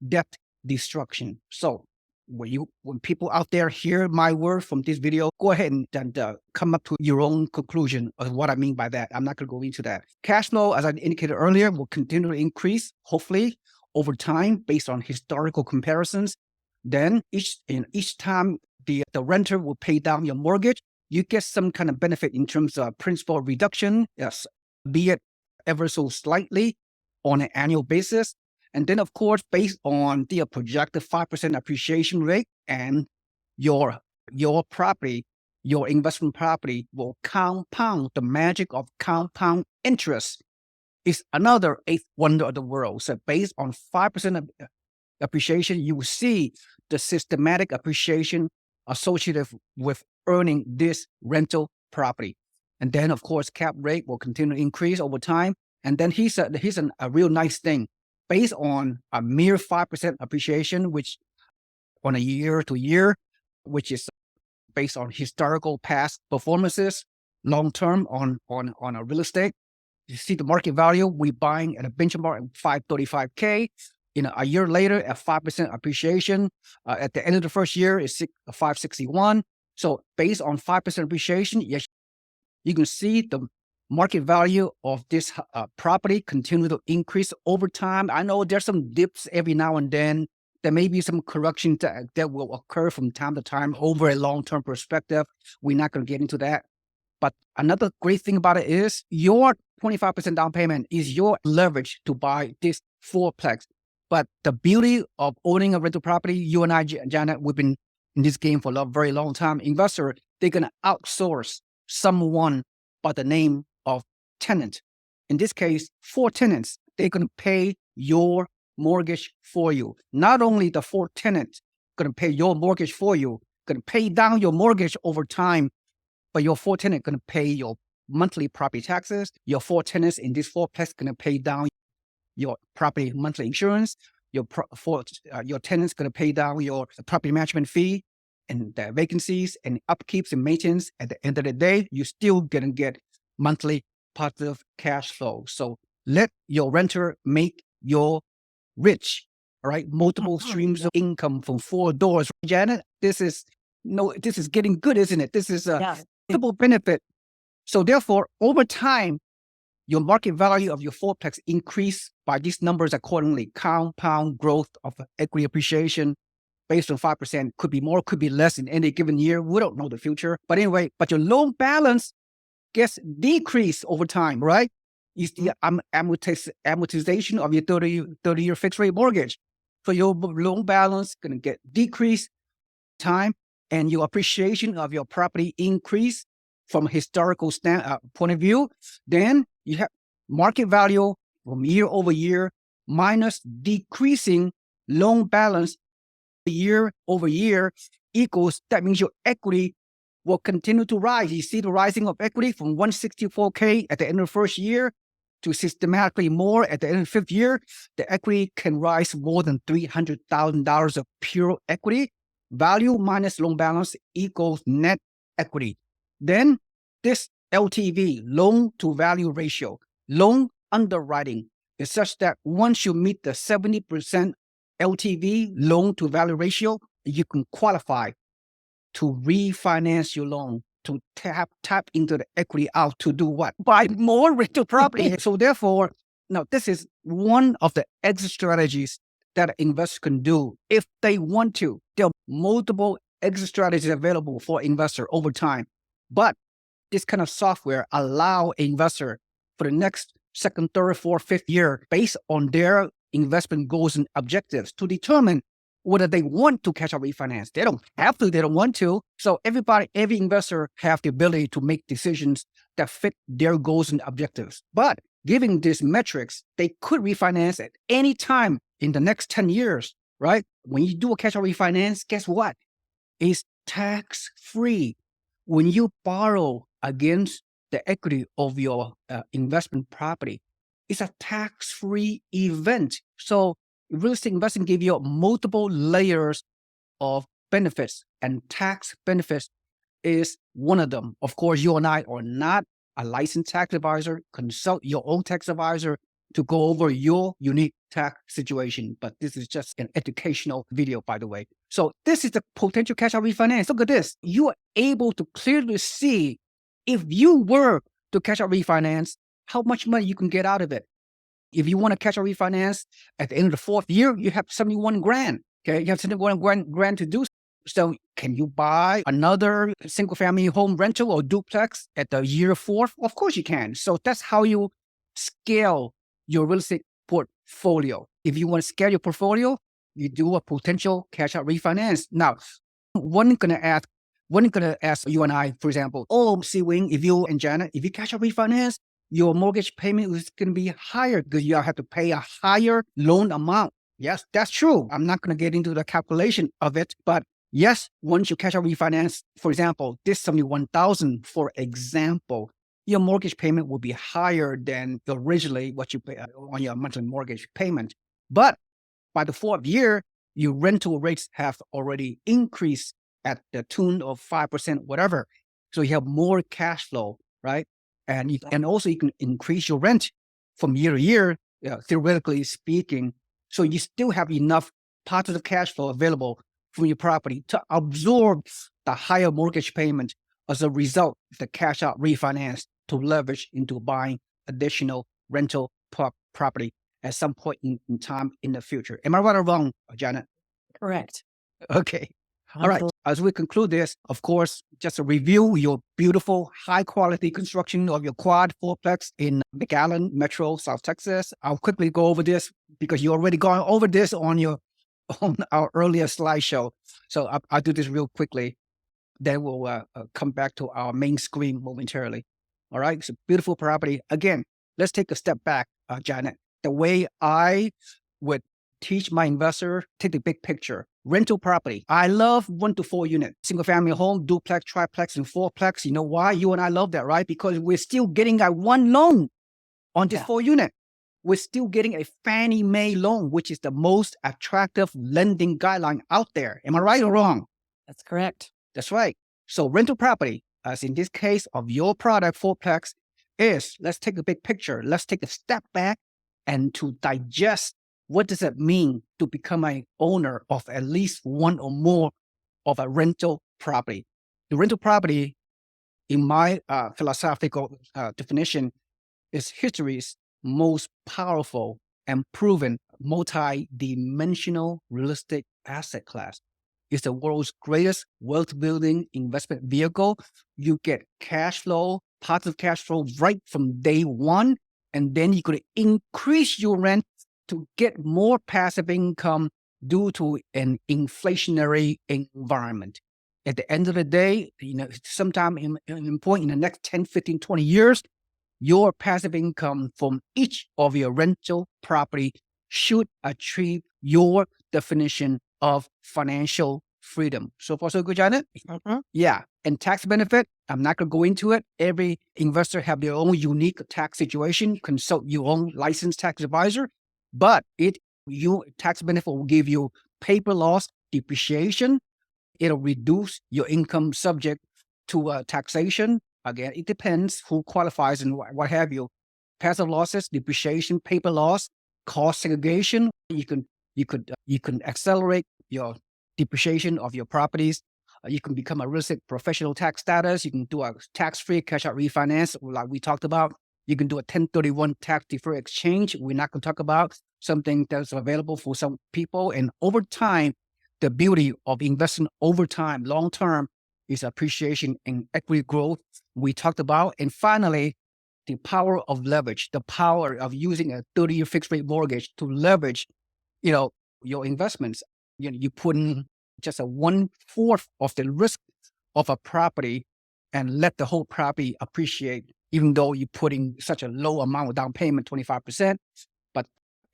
debt destruction. So when people out there hear my word from this video, go ahead and come up to your own conclusion of what I mean by that. I'm not going to go into that. Cash flow, as I indicated earlier, will continue to increase, hopefully, over time based on historical comparisons. Then each time the renter will pay down your mortgage, you get some kind of benefit in terms of principal reduction, yes, be it ever so slightly on an annual basis. And then, of course, based on the projected 5% appreciation rate and your property, your investment property will compound. The magic of compound interest is another 8th wonder of the world. So based on 5% appreciation, you will see the systematic appreciation associated with earning this rental property. And then, of course, cap rate will continue to increase over time. And then here's a real nice thing. Based on a mere 5% appreciation, which on a year to year, which is based on historical past performances, long-term on a real estate. You see the market value, we're buying at a benchmark of $535K. A year later at 5% appreciation. At the end of the first year is $561. So based on 5% appreciation, yes, you can see the market value of this property continue to increase over time. I know there's some dips every now and then. There may be some corrections that will occur from time to time over a long-term perspective. We're not going to get into that. But another great thing about it is your 25% down payment is your leverage to buy this fourplex. But the beauty of owning a rental property, you and I, Janet, we've been in this game for a very long time. Investor, they're going to outsource someone by the name of tenant. In this case, 4 tenants, they're going to pay your mortgage for you. Not only the 4 tenants going to pay your mortgage for you, going to pay down your mortgage over time, but your 4 tenants going to pay your monthly property taxes. Your 4 tenants in this fourplex going to pay down your property monthly insurance. Your tenants going to pay down your property management fee and the vacancies and upkeeps and maintenance. At the end of the day, you're still going to get monthly positive cash flow. So let your renter make you rich. All right, multiple streams of income from 4 doors. Janet, this is getting good, isn't it? This is a double benefit. So therefore, over time, your market value of your fourplex increase by these numbers accordingly. Compound growth of equity appreciation based on 5%, could be more, could be less in any given year. We don't know the future. But anyway, but your loan balance gets decreased over time, right? It's the amortization of your 30-year fixed rate mortgage. So your loan balance going to get decreased time, and your appreciation of your property increase from a historical point of view. Then you have market value from year over year minus decreasing loan balance year over year equals, that means your equity will continue to rise. You see the rising of equity from $164K at the end of the first year to systematically more at the end of the 5th year. The equity can rise more than $300,000 of pure equity. Value minus loan balance equals net equity. Then this LTV, loan to value ratio, loan underwriting is such that once you meet the 70% LTV, loan to value ratio, you can qualify to refinance your loan, to tap into the equity out to do what? Buy more rental property. So therefore, now this is one of the exit strategies that investors can do if they want to. There are multiple exit strategies available for investor over time. But this kind of software allow an investor for the next 2nd, 3rd, 4th, 5th year based on their investment goals and objectives to determine whether they want to catch up refinance. They don't have to, they don't want to. So every investor have the ability to make decisions that fit their goals and objectives. But given these metrics, they could refinance at any time in the next 10 years, right? When you do a catch up refinance, guess what? It's tax-free. When you borrow against the equity of your investment property, it's a tax-free event. So real estate investing gives you multiple layers of benefits, and tax benefits is one of them. Of course, you and I are not a licensed tax advisor. Consult your own tax advisor to go over your unique tax situation. But this is just an educational video, by the way. So this is the potential cash out refinance. Look at this. You are able to clearly see if you were to cash out refinance, how much money you can get out of it. If you want to cash out refinance at the end of the 4th year, you have 71 grand. Okay, you have 71 grand to do. So can you buy another single family home rental or duplex at the year 4th? Of course you can. So that's how you scale your real estate portfolio. If you want to scale your portfolio, you do a potential cash out refinance. Now, one going to ask you and I, for example, Seewing, if you and Janet, if you cash out refinance, your mortgage payment is going to be higher because you have to pay a higher loan amount. Yes, that's true. I'm not going to get into the calculation of it, but yes, once you cash out refinance, for example, this $71,000, for example, your mortgage payment will be higher than originally what you pay on your monthly mortgage payment. But by the 4th year, your rental rates have already increased at the tune of 5%, whatever. So you have more cash flow, right? And also you can increase your rent from year to year, theoretically speaking. So you still have enough positive cash flow available from your property to absorb the higher mortgage payment as a result of the cash out refinance to leverage into buying additional rental property at some point in time in the future. Am I right or wrong, Janet? Correct. Okay. All right. As we conclude this, of course, just to review your beautiful, high quality construction of your quad fourplex in McAllen Metro, South Texas. I'll quickly go over this because you already gone over this on our earlier slideshow. So I'll do this real quickly. Then we'll come back to our main screen momentarily. All right. It's a beautiful property. Again, let's take a step back, Janet. The way I would teach my investor, take the big picture. Rental property. I love 1 to 4 unit, single family home, duplex, triplex, and fourplex. You know why? You and I love that, right? Because we're still getting that one loan on this 4 unit. We're still getting a Fannie Mae loan, which is the most attractive lending guideline out there. Am I right or wrong? That's correct. That's right. So rental property, as in this case of your product, fourplex, is, let's take a big picture. Let's take a step back and to digest what does it mean to become an owner of at least one or more of a rental property. The rental property, in my philosophical definition, is history's most powerful and proven multi-dimensional real estate asset class. It's the world's greatest wealth building investment vehicle. You get cash flow, positive cash flow right from day one, and then you could increase your rent to get more passive income due to an inflationary environment. At the end of the day, sometime in the next 10, 15, 20 years, your passive income from each of your rental property should achieve your definition of financial freedom. So far, so good, Janet? Yeah. And tax benefit, I'm not going to go into it. Every investor have their own unique tax situation. Consult your own licensed tax advisor. But your tax benefit will give you paper loss depreciation. It'll reduce your income subject to taxation. Again, it depends who qualifies and what have you. Passive losses, depreciation, paper loss, cost segregation. You can accelerate your depreciation of your properties. You can become a real estate professional tax status. You can do a tax-free cash out refinance, like we talked about. You can do a 1031 tax deferred exchange. We're not going to talk about something that's available for some people. And over time, the beauty of investing over time, long term, is appreciation and equity growth we talked about. And finally, the power of leverage, the power of using a 30-year fixed rate mortgage to leverage, your investments. You put in just a 1/4 of the risk of a property and let the whole property appreciate, even though you put in such a low amount of down payment, 25%,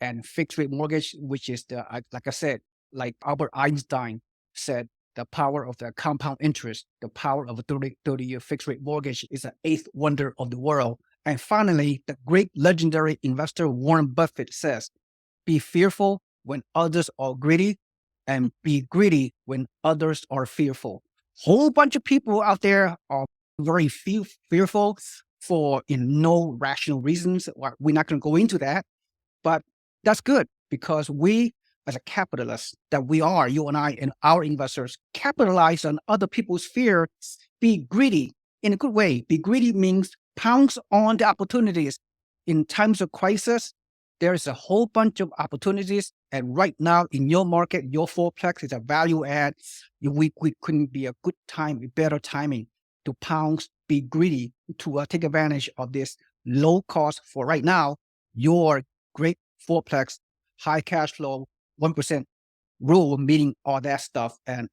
and fixed rate mortgage, which is like I said, like Albert Einstein said, the power of the compound interest, the power of a 30-year fixed rate mortgage is the 8th wonder of the world. And finally, the great legendary investor Warren Buffett says, be fearful when others are greedy and be greedy when others are fearful. Whole bunch of people out there are very fearful for no rational reasons. We're not going to go into that, but that's good because we, as a capitalist that we are, you and I and our investors, capitalize on other people's fear. Be greedy in a good way. Be greedy means pounce on the opportunities. In times of crisis, there is a whole bunch of opportunities. And right now in your market, your fourplex is a value add. We couldn't be a good time, better timing to pounce, be greedy, to take advantage of this low cost for right now, your great fourplex, high cash flow, 1% rule, meeting all that stuff. And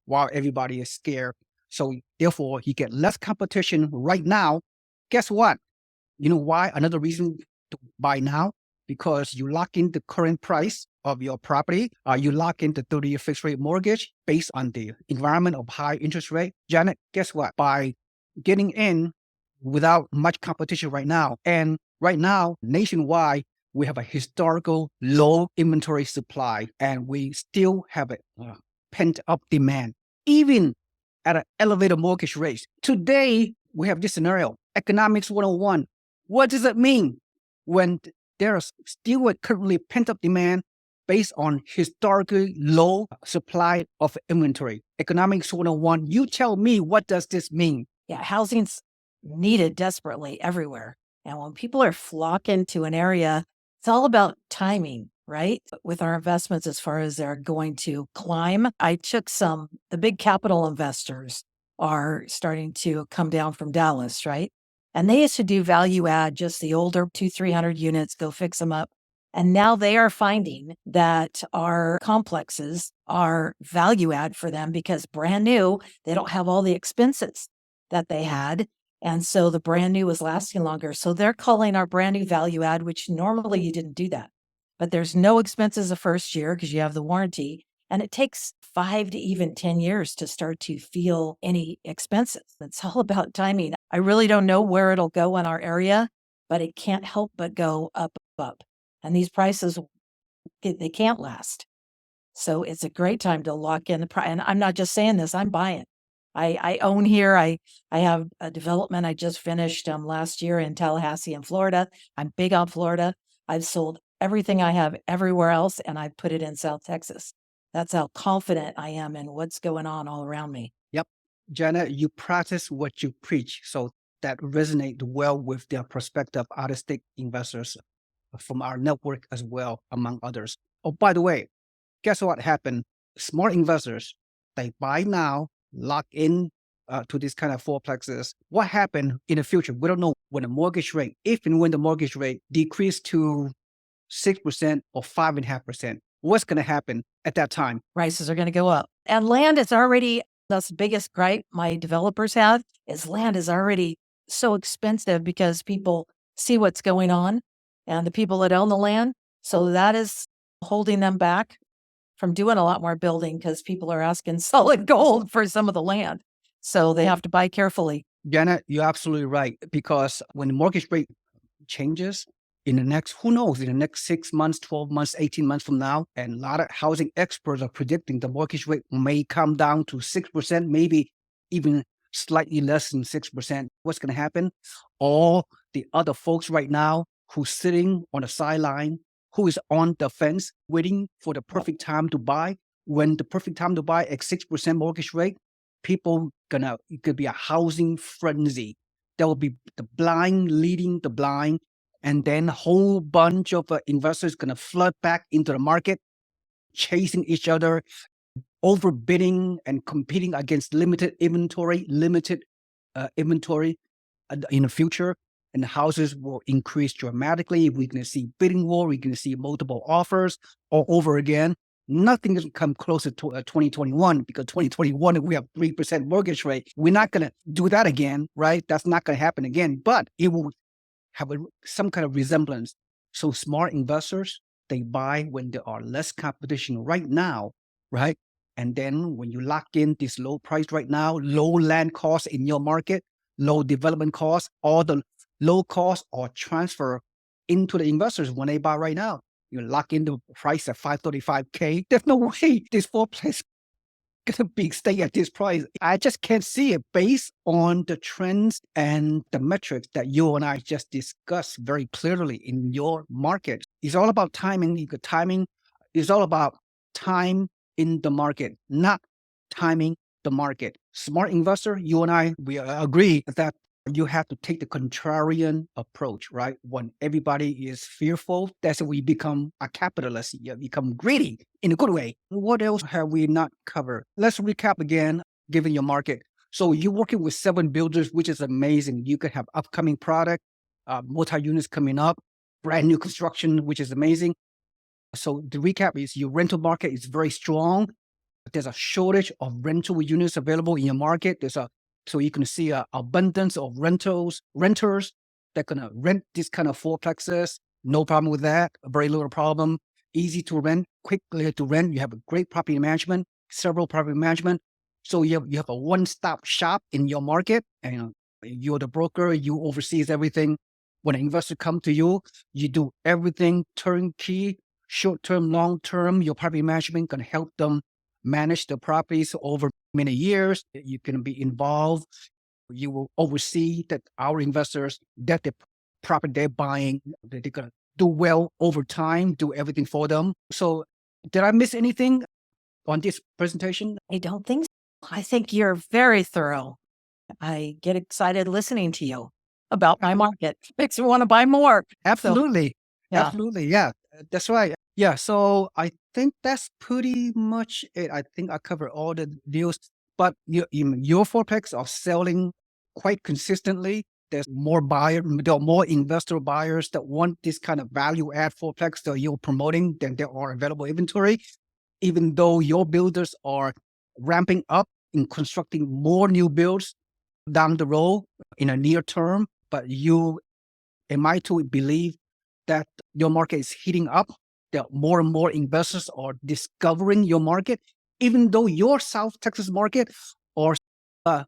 while everybody is scared. So therefore, you get less competition right now. Guess what? You know why? Another reason to buy now, because you lock in the current price of your property. You lock in the 30-year fixed rate mortgage based on the environment of high interest rate. Janet, guess what? By getting in without much competition right now, and right now, nationwide, we have a historical low inventory supply, and we still have a pent-up demand, even at an elevated mortgage rate. Today, we have this scenario, economics 101. What does it mean when there is still a currently pent-up demand based on historically low supply of inventory? Economics 101, you tell me, what does this mean? Yeah, housing's needed desperately everywhere. And when people are flocking to an area, it's all about timing, right? With our investments, as far as they're going to climb, I took the big capital investors are starting to come down from Dallas, right? And they used to do value add, just the older 300 units, go fix them up. And now they are finding that our complexes are value add for them because brand new, they don't have all the expenses that they had. And so the brand new is lasting longer. So they're calling our brand new value add, which normally you didn't do that. But there's no expenses the first year because you have the warranty. And it takes 5 to even 10 years to start to feel any expenses. It's all about timing. I really don't know where it'll go in our area, but it can't help but go up, up. And these prices, they can't last. So it's a great time to lock in the price. And I'm not just saying this, I'm buying. I own here. I have a development I just finished last year in Tallahassee in Florida. I'm big on Florida. I've sold everything I have everywhere else and I've put it in South Texas. That's how confident I am in what's going on all around me. Yep. Janet, you practice what you preach. So that resonate well with the prospective out-of-state investors from our network as well, among others. Oh, by the way, guess what happened? Smart investors, they buy now, lock in to this kind of fourplexes. What happened in the future? We don't know when the mortgage rate, if and when the mortgage rate decreased to 6% or 5.5%, what's going to happen at that time? Prices are going to go up. And land is already, that's the biggest gripe my developers have, is land is already so expensive because people see what's going on and the people that own the land. So that is holding them back from doing a lot more building because people are asking solid gold for some of the land. So they have to buy carefully. Janet, you're absolutely right. Because when the mortgage rate changes in the next, who knows, in the next 6 months, 12 months, 18 months from now, and a lot of housing experts are predicting the mortgage rate may come down to 6%, maybe even slightly less than 6%. What's going to happen? All the other folks right now who's sitting on the sideline, who is on the fence, waiting for the perfect time to buy. When the perfect time to buy at 6% mortgage rate, people it could be a housing frenzy. There will be the blind leading the blind, and then a whole bunch of investors going to flood back into the market, chasing each other, overbidding and competing against limited inventory in the future. And the houses will increase dramatically. We're going to see bidding war. We're going to see multiple offers all over again. Nothing has come closer to 2021 because 2021, we have 3% mortgage rate. We're not going to do that again, right? That's not going to happen again, but it will have some kind of resemblance. So smart investors, they buy when there are less competition right now, right? And then when you lock in this low price right now, low land costs in your market, low development costs, all the low costs are transferred into the investors when they buy right now. You lock in the price at 535K. There's no way this fourplex going to be stay at this price. I just can't see it based on the trends and the metrics that you and I just discussed very clearly in your market. It's all about timing. Timing is all about time in the market, not timing the market. Smart investor, you and I, we agree that you have to take the contrarian approach, right? When everybody is fearful, that's when we become a capitalist. You become greedy in a good way. What else have we not covered? Let's recap again, given your market. So you're working with 7 builders, which is amazing. You could have upcoming product, multi-units coming up, brand new construction, which is amazing. So the recap is your rental market is very strong. There's a shortage of rental units available in your market. So you can see an abundance of renters that gonna rent this kind of fourplexes. No problem with that. Very little problem. Easy to rent, quickly to rent. You have a great property management, several property management. So you have a one-stop shop in your market, and you're the broker. You oversees everything. When an investor come to you, you do everything turnkey, short-term, long-term. Your property management can help them manage the properties over many years. You can be involved. You will oversee that our investors, that the property they're buying, that they're going to do well over time, do everything for them. So did I miss anything on this presentation? I don't think so. I think you're very thorough. I get excited listening to you about my market. Makes me want to buy more. So, Absolutely. yeah. Absolutely. Yeah. That's right. Yeah. So I think that's pretty much it. I think I covered all the deals, but your fourplex are selling quite consistently. There's more there are more investor buyers that want this kind of value add fourplex that you're promoting than there are available inventory, even though your builders are ramping up in constructing more new builds down the road in a near term. But you, am I to believe that your market is heating up? That more and more investors are discovering your market, even though your South Texas market, or uh,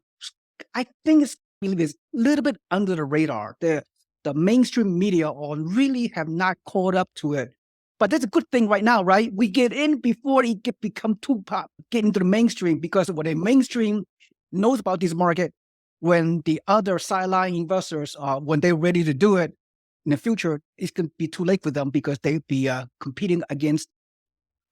I think it's believe it's a little bit under the radar. The mainstream media on really have not caught up to it. But that's a good thing right now, right? We get in before it become too pop, get into the mainstream, because when the mainstream knows about this market, when the other sideline investors, when they're ready to do it in the future, it's going to be too late for them because they'd be competing against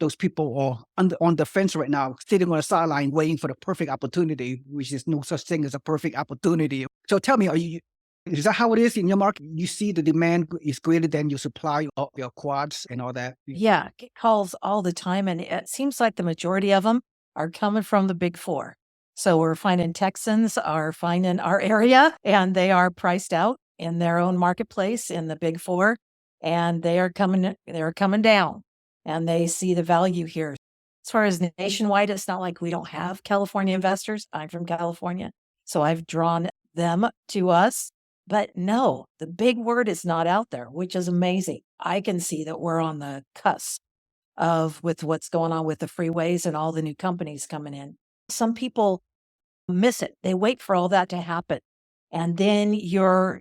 those people or on the fence right now, sitting on the sideline waiting for the perfect opportunity, which is no such thing as a perfect opportunity. So tell me, is that how it is in your market? You see the demand is greater than your supply of your quads and all that? Yeah, get calls all the time, and it seems like the majority of them are coming from the big four. So we're finding Texans are finding our area, and they are priced out in their own marketplace in the big four, and they're coming down, and they see the value here. As far as nationwide, it's not like we don't have California investors. I'm from California, so I've drawn them to us. But no, the big word is not out there, which is amazing. I can see that we're on the cusp of with what's going on with the freeways and all the new companies coming in. Some people miss it. They wait for all that to happen. And then you're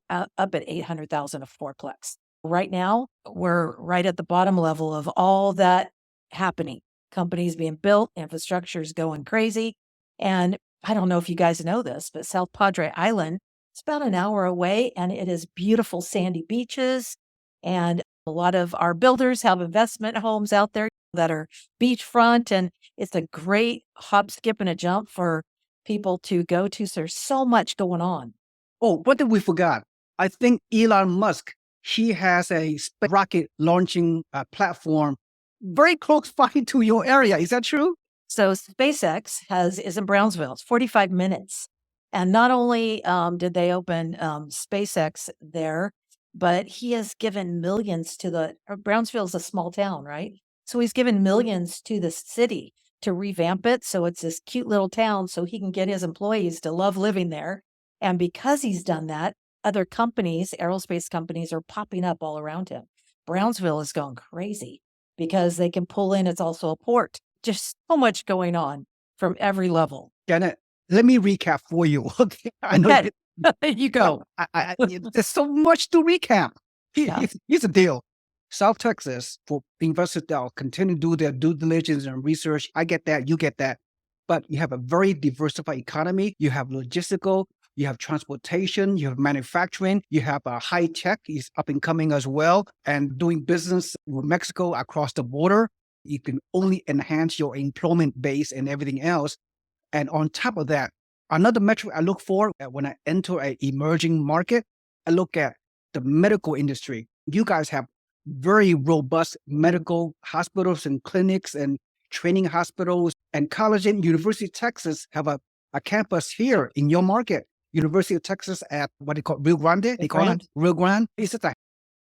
up at 800,000 a fourplex. Right now, we're right at the bottom level of all that happening. Companies being built, infrastructure is going crazy. And I don't know if you guys know this, but South Padre Island, it's about an hour away and it is beautiful sandy beaches. And a lot of our builders have investment homes out there that are beachfront. And it's a great hop, skip, and a jump for people to go to. So there's so much going on. Oh, what did we forgot? I think Elon Musk, he has a rocket launching platform very close by to your area. Is that true? So SpaceX is in Brownsville. It's 45 minutes. And not only did they open SpaceX there, but he has given millions to Brownsville's a small town, right? So he's given millions to the city to revamp it. So it's this cute little town so he can get his employees to love living there. And because he's done that, other companies, aerospace companies, are popping up all around him. Brownsville is going crazy because they can pull in. It's also a port. Just so much going on from every level. Janet, let me recap for you. Okay, I know You go. there's so much to recap. Yeah. Here's the deal. South Texas, for investors that will continue to do their due diligence and research, I get that, you get that. But you have a very diversified economy. You have logistical, you have transportation, you have manufacturing, you have high tech is up and coming as well, and doing business with Mexico across the border. You can only enhance your employment base and everything else. And on top of that, another metric I look for when I enter an emerging market, I look at the medical industry. You guys have very robust medical hospitals and clinics and training hospitals, and college and University of Texas have a campus here in your market. University of Texas at what they call Rio Grande, they call it Rio Grande. It's a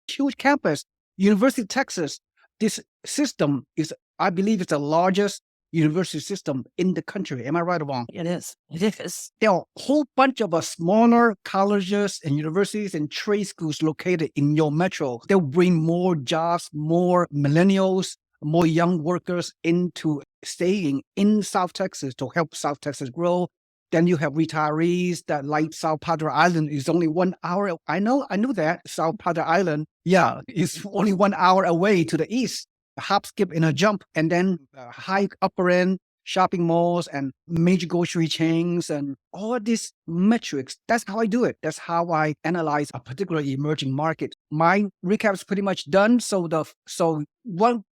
huge campus. University of Texas, this system is, I believe it's the largest university system in the country. Am I right or wrong? It is. It is. There are a whole bunch of smaller colleges and universities and trade schools located in your metro. They'll bring more jobs, more millennials, more young workers into staying in South Texas to help South Texas grow. Then you have retirees that like South Padre Island is only 1 hour. I knew that. South Padre Island, yeah, is only 1 hour away to the east. A hop, skip, and a jump. And then high upper end shopping malls and major grocery chains and all these metrics. That's how I do it. That's how I analyze a particular emerging market. My recap is pretty much done. So go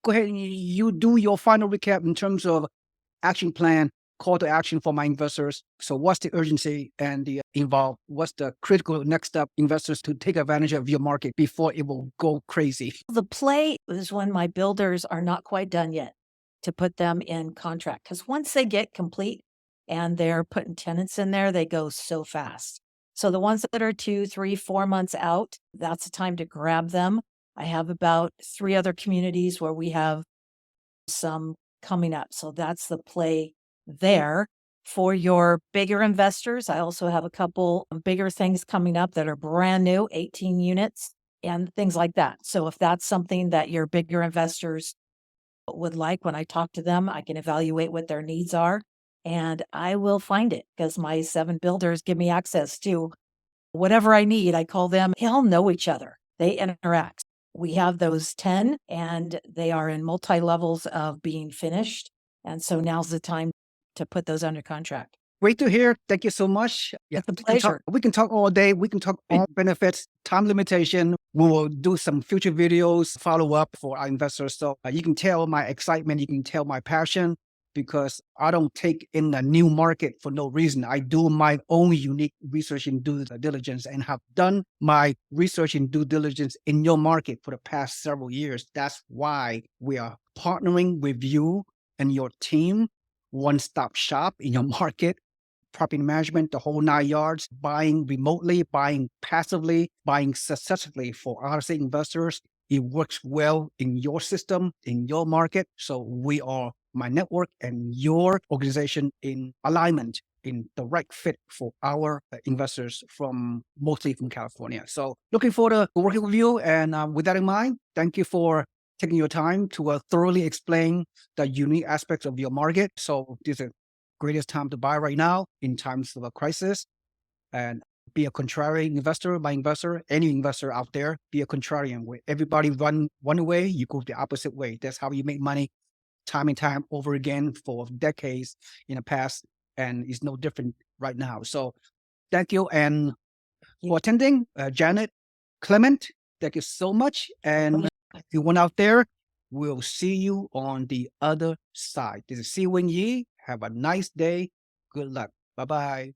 ahead and you do your final recap in terms of action plan call to action for my investors. So what's the urgency and the involved? What's the critical next step investors to take advantage of your market before it will go crazy? The play is when my builders are not quite done yet to put them in contract. Because once they get complete and they're putting tenants in there, they go so fast. So the ones that are 2, 3, 4 months out, that's the time to grab them. I have about 3 other communities where we have some coming up. So that's the play there. For your bigger investors, I also have a couple of bigger things coming up that are brand new, 18 units and things like that. So if that's something that your bigger investors would like, when I talk to them, I can evaluate what their needs are and I will find it because my 7 builders give me access to whatever I need. I call them, they all know each other. They interact. We have those 10 and they are in multi levels of being finished. And so now's the time to put those under contract. Great to hear. Thank you so much. Yeah, It's a pleasure. we can talk all day. We can talk all benefits, time limitation. We will do some future videos, follow up for our investors. So you can tell my excitement. You can tell my passion because I don't take in a new market for no reason. I do my own unique research and due diligence and have done my research and due diligence in your market for the past several years. That's why we are partnering with you and your team, one-stop shop in your market, property management, the whole 9 yards, buying remotely, buying passively, buying successfully for out-of-state investors. It works well in your system, in your market. So we are my network and your organization in alignment, in the right fit for our investors from mostly from California. So looking forward to working with you. And with that in mind, thank you for taking your time to thoroughly explain the unique aspects of your market. So this is greatest time to buy right now in times of a crisis, and be a contrarian investor. My investor, any investor out there, be a contrarian. Where everybody run one way, you go the opposite way. That's how you make money time and time over again for decades in the past, and it's no different right now. So thank you and for attending, Janet, Clement, thank you so much. And everyone out there, we'll see you on the other side. This is Seewing Yee. Have a nice day. Good luck. Bye-bye.